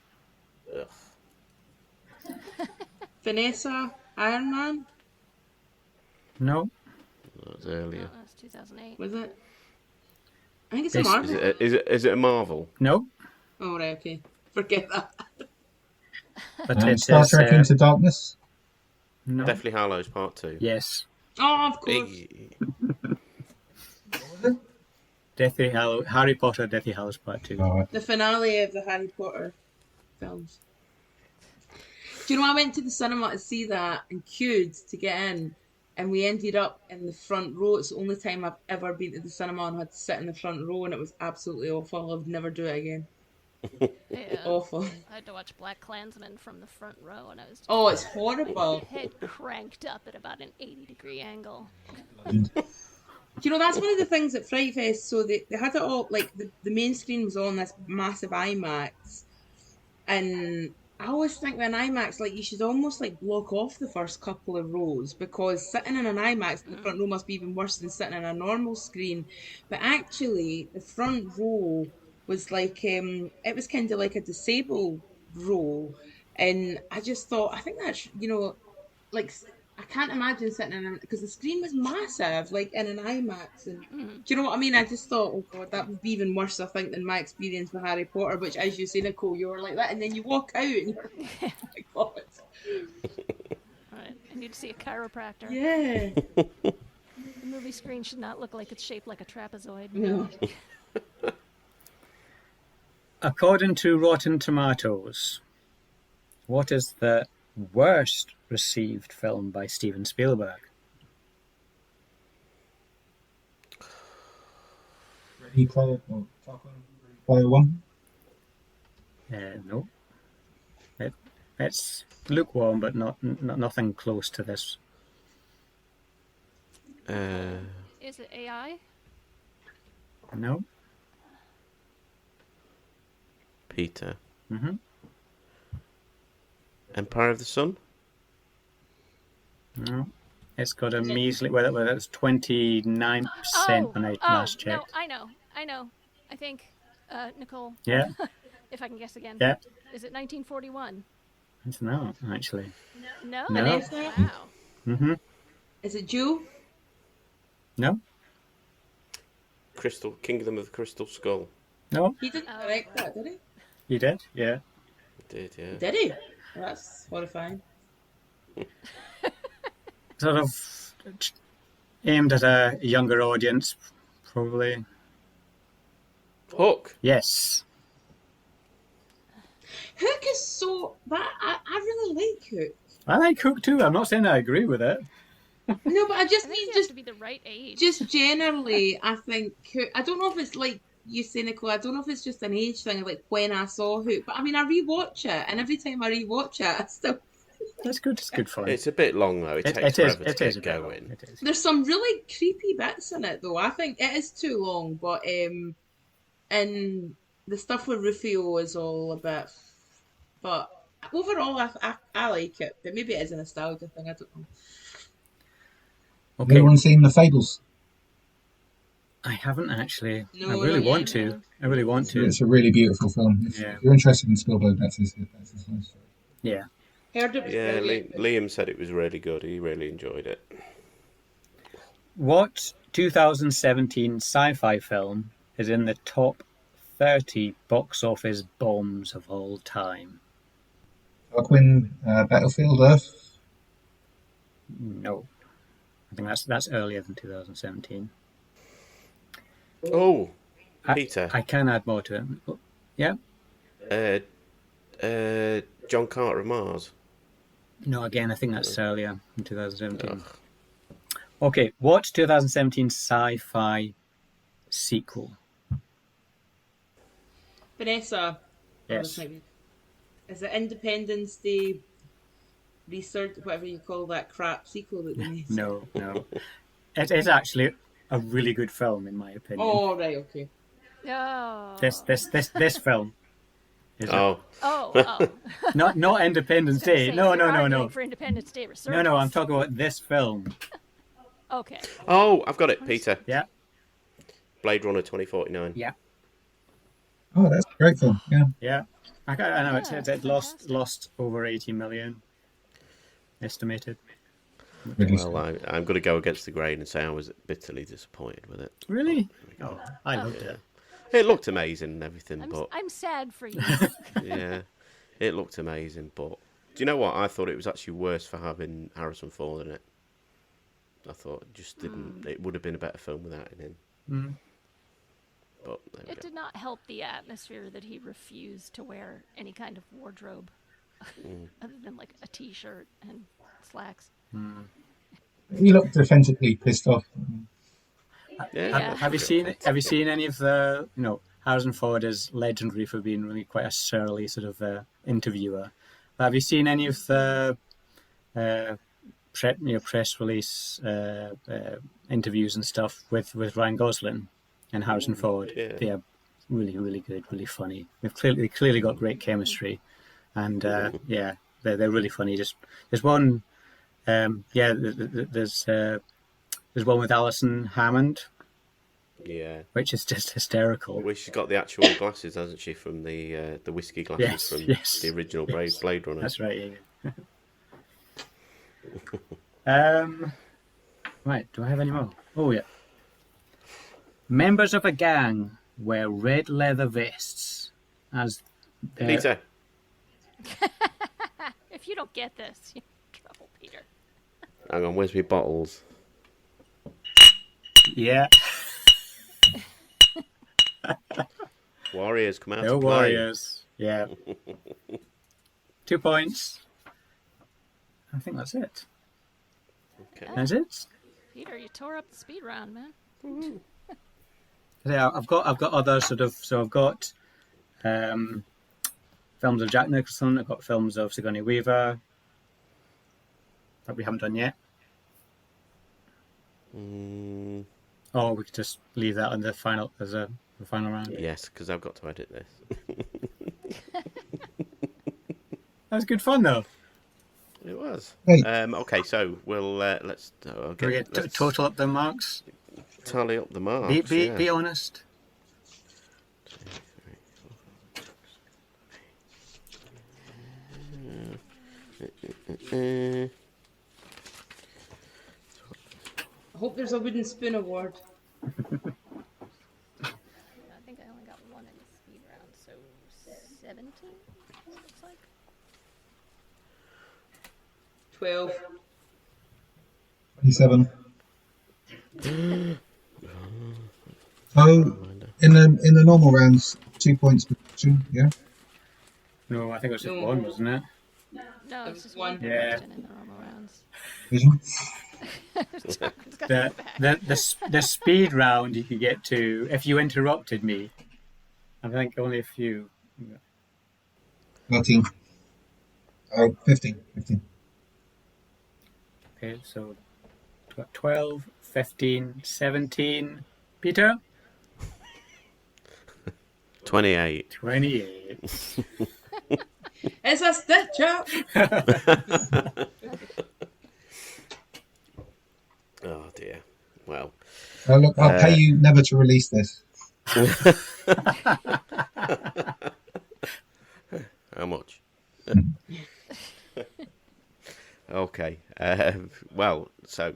Ugh. Vanessa, Iron Man, No. That was earlier. That's 2008. was it? I think it's This- a Marvel. Is it a Marvel? No. Oh, right, okay. Forget that. But it Star is, Trek Into Darkness. no. Deathly Hallows Part 2. Yes. Oh, of course. Hey. Harry Potter, Deathly Hallows Part 2. Oh, The finale of the Harry Potter films. Do you know I went to the cinema to see that and queued to get in, and we ended up in the front row. It's the only time I've ever been to the cinema and had to sit in the front row, and it was absolutely awful. I would never do it again. Yeah. Awful. I had to watch Black Klansman from the front row, and I was Oh, it's horrible. head cranked up at about an 80-degree angle. Do you know, that's one of the things at Fright Fest. So they had it all, like, the main screen was on this massive IMAX. And I always think with an IMAX, like, you should almost, like, block off the first couple of rows, because sitting in an IMAX in the front row must be even worse than sitting in a normal screen. But actually, the front row was like, it was kind of like a disabled row. And I just thought, I think that's, you know, like, I can't imagine sitting in an, because the screen was massive, like in an IMAX. And do you know what I mean? I just thought, oh God, that would be even worse, I think, than my experience with Harry Potter, which, as you say, Nicole, you were like that, and then you walk out and you're like, oh my God. Right. I need to see a chiropractor. Yeah. The movie screen should not look like it's shaped like a trapezoid. No. According to Rotten Tomatoes, what is the worst received film by Steven Spielberg? Ready Player One. No. It's lukewarm, but nothing close to this. Is it AI? No. Peter. Mm-hmm. Empire of the Sun? No. It's got a measly, well, it's 29% when I last no, checked. I know. I think, Nicole, Yeah. if I can guess again. Yeah. Is it 1941? It's no, actually. No? No. Vanessa? Wow. Mm-hmm. Is it Joe? No. Kingdom of the Crystal Skull. No. He didn't direct that, did he? You did? Yeah. Did, yeah. Did he? Well, that's horrifying. Sort of aimed at a younger audience, probably. Hook. Yes. Hook is so... I really like Hook. I like Hook too. I'm not saying I agree with it. No, but I just I mean think you have just to be the right age. just generally, I think Hook, I don't know if it's like you say, Nicole, I don't know if it's just an age thing, like when I saw Hook, but I mean, I rewatch it, and every time I rewatch it, I still... It's good. It's good fun. It's a bit long though. It takes it forever is to a get bit long. going. It is. There's some really creepy bits in it, though. I think it is too long, but and the stuff with Rufio is all a bit... But overall, I like it, but maybe it is a nostalgia thing, I don't know. Have anyone seen The Fables? I haven't actually. No, I really not want yet, to. I really want to. It's a really beautiful film. If you're interested in Spielberg, that's his nice. Yeah. Heard it was Yeah, brilliant. Liam said it was really good. He really enjoyed it. What 2017 sci-fi film is in the top 30 box office bombs of all time? Darkwing, Battlefield Earth. No. I think that's earlier than 2017. Oh, Peter. I can add more to it. Oh, yeah? John Carter of Mars. No, again, I think that's earlier than 2017. Okay, what 2017 sci-fi sequel? Vanessa. Yes. Is it Independence Day research, whatever you call that crap sequel that they made? No. It is actually a really good film, in my opinion. Oh, right, okay. Oh. This film. Is Oh. Not Independence Day. No. For Independence Day research. No, I'm talking about this film. Okay. Oh, I've got it, Peter. Yeah. Blade Runner 2049. Yeah. Oh, that's a great film. Yeah. Yeah, I know Yeah, it it's lost over 80 million estimated. Really Well, I'm going to go against the grain and say I was bitterly disappointed with it. Really? But there we go. Oh, I loved Yeah. it. It looked amazing and everything, but I'm sad for you. yeah, it looked amazing. But do you know what? I thought it was actually worse for having Harrison Ford in it. I thought it just didn't. It would have been a better film without him in. Mm. But there we It go. did not help the atmosphere that he refused to wear any kind of wardrobe other than like a t-shirt and slacks. He looked authentically pissed off. Yeah. Have you seen any of the Harrison Ford is legendary for being really quite a surly sort of interviewer. But have you seen any of the press release interviews and stuff with Ryan Gosling and Harrison Ford? Yeah. They are really, really good, really funny. They clearly got great chemistry, and they're really funny. Just there's one, there's one with Alison Hammond, Yeah. which is just hysterical. Well, she's got the actual glasses, hasn't she, from the whiskey glasses from the original Blade Runner. That's right. Yeah. Right. Do I have any more? Oh yeah. Members of a gang wear red leather vests as their... Peter. If you don't get this, you're in trouble, Peter. Hang on, where's my bottles? Yeah. Warriors come out Go to play. Warriors. Yeah. 2 points. I think that's it. Okay. That's it. Peter, you tore up the speed round, man. Yeah, I've got other sort of. So I've got films of Jack Nicholson. I've got films of Sigourney Weaver that we haven't done yet. Or we could just leave that on the final the final round. Yes, because I've got to edit this. That was good fun though. It was. Hey. Okay, so we'll let's Can we get total up the marks? tally up the marks. Be honest. 2, 3, 4, 5, 6, 7, 8, 9, 10. I hope there's a wooden spoon award. I think I only got one in the speed round, so 17, looks like. 12. 27. So in the normal rounds, 2 points per question, yeah. No, I think it was just No. one, wasn't it? No, it's just one. one Yeah. question in the normal rounds. Vision. It's got to go back. The speed round you could get to if you interrupted me. I think only a few. 13. 15. Okay, so 12, 15, 17. Peter? 28. 28. It's a stitch up. Oh dear. Well, Look, I'll pay you never to release this. how much? Okay. Well, so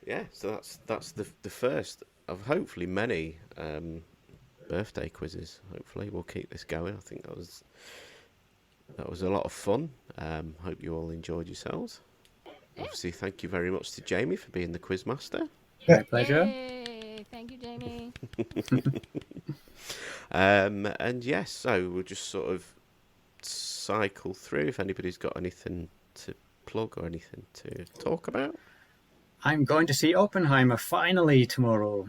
yeah, so that's the first of hopefully many birthday quizzes. Hopefully we'll keep this going. I think that was a lot of fun. Hope you all enjoyed yourselves. Obviously, thank you very much to Jamie for being the quiz master. My pleasure. Yay! Thank you, Jamie. And yes, so we'll just sort of cycle through. If anybody's got anything to plug or anything to talk about. I'm going to see Oppenheimer finally tomorrow.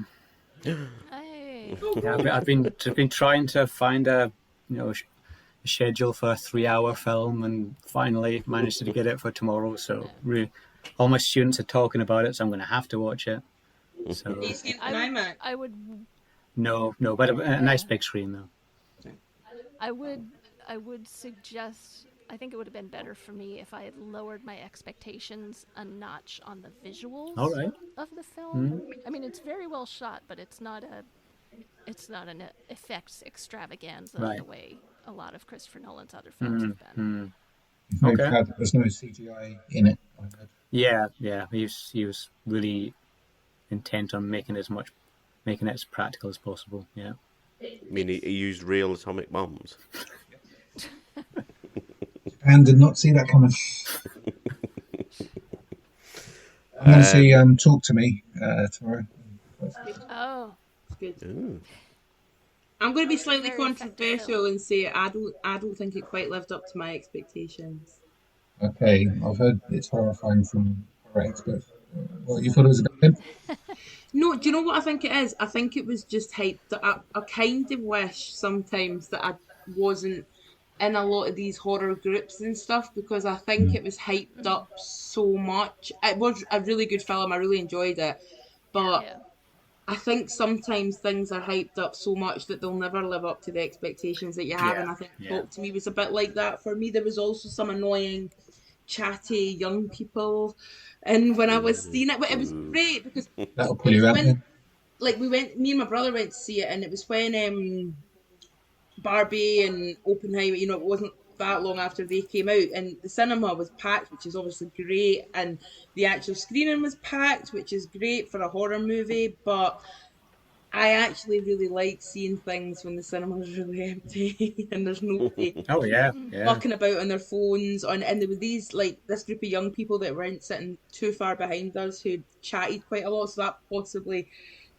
Hey. Yeah, I've been trying to find a schedule for a 3-hour film, and finally managed to get it for tomorrow. So really, all my students are talking about it, so I'm going to have to watch it. So You see it in IMAX. I would no, but a nice big screen though. I would suggest. I think it would have been better for me if I had lowered my expectations a notch on the visuals All right. of the film. I mean, it's very well shot, but it's not it's not an effects extravaganza Right. the way a lot of Christopher Nolan's other films have been. There's no CGI in it. I heard. Yeah. He was really intent on making it as practical as possible. Yeah. I mean, he used real atomic bombs. And did not see that coming. I'm going to see Talk to Me tomorrow. Oh, Good. Ooh. I'm going to be slightly Very effective controversial and say I don't think it quite lived up to my expectations. Okay, I've heard it's horrifying from horror experts. What, you thought it was a bit? No, do you know what I think it is? I think it was just hyped. I kind of wish sometimes that I wasn't in a lot of these horror groups and stuff, because I think it was hyped up so much. It was a really good film. I really enjoyed it. But yeah. I think sometimes things are hyped up so much that they'll never live up to the expectations that you have. Yeah, And I think yeah. Talk to Me was a bit like that for me. There was also some annoying, chatty young people. And when I was seeing it, it was great because That'll pull you out. me and my brother went to see it, and it was when Barbie and Oppenheimer, it wasn't that long after they came out, and the cinema was packed, which is obviously great, and the actual screening was packed, which is great for a horror movie. But I actually really like seeing things when the cinema is really empty and there's nobody Oh yeah. walking about on their phones, and there were this group of young people that weren't sitting too far behind us who chatted quite a lot, so that possibly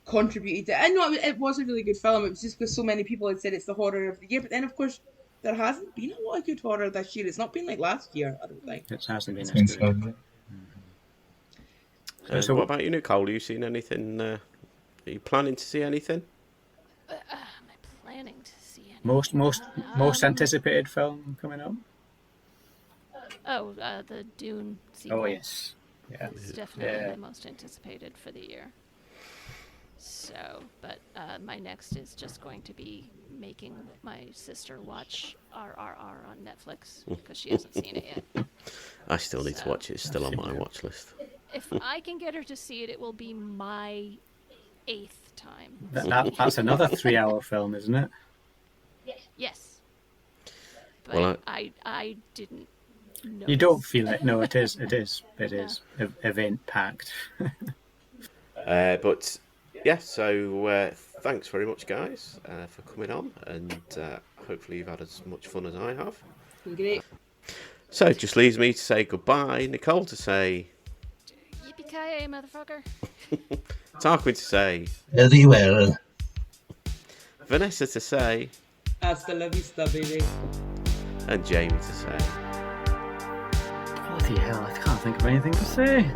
contributed to it. And no, it was a really good film. It was just because so many people had said it's the horror of the year, but then of course there hasn't been a lot of good horror this year. It's not been like last year, I don't think. It hasn't been It's as been good. slow. So What about you, Nicole? Have you seen anything? Are you planning to see anything? Am I planning to see any? Most anticipated film coming up? Oh, the Dune sequel. Oh yes. Yeah. It's definitely Yeah. the most anticipated for the year. So, but my next is just going to be making my sister watch RRR on Netflix because she hasn't seen it yet. I still need to watch it. It's still on my watch list. If I can get her to see it, it will be my 8th time. That's another 3-hour film, isn't it? Yes. But Well, I didn't know. You don't feel it. No, it is event packed. But yeah, so thanks very much, guys, for coming on, and hopefully you've had as much fun as I have. Great. So it just leaves me to say goodbye, Nicole to say, Yippee-ki-yay, motherfucker. Tarquin to say, Very well. Vanessa to say, Hasta la vista, baby. and Jamie to say. Bloody hell, I can't think of anything to say.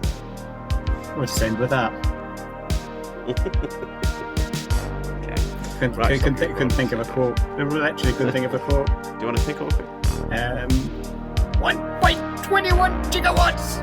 We'll just end with that. Okay. Couldn't think of a quote. I literally couldn't think of a quote. Do you want to think of it? 1.21 gigawatts!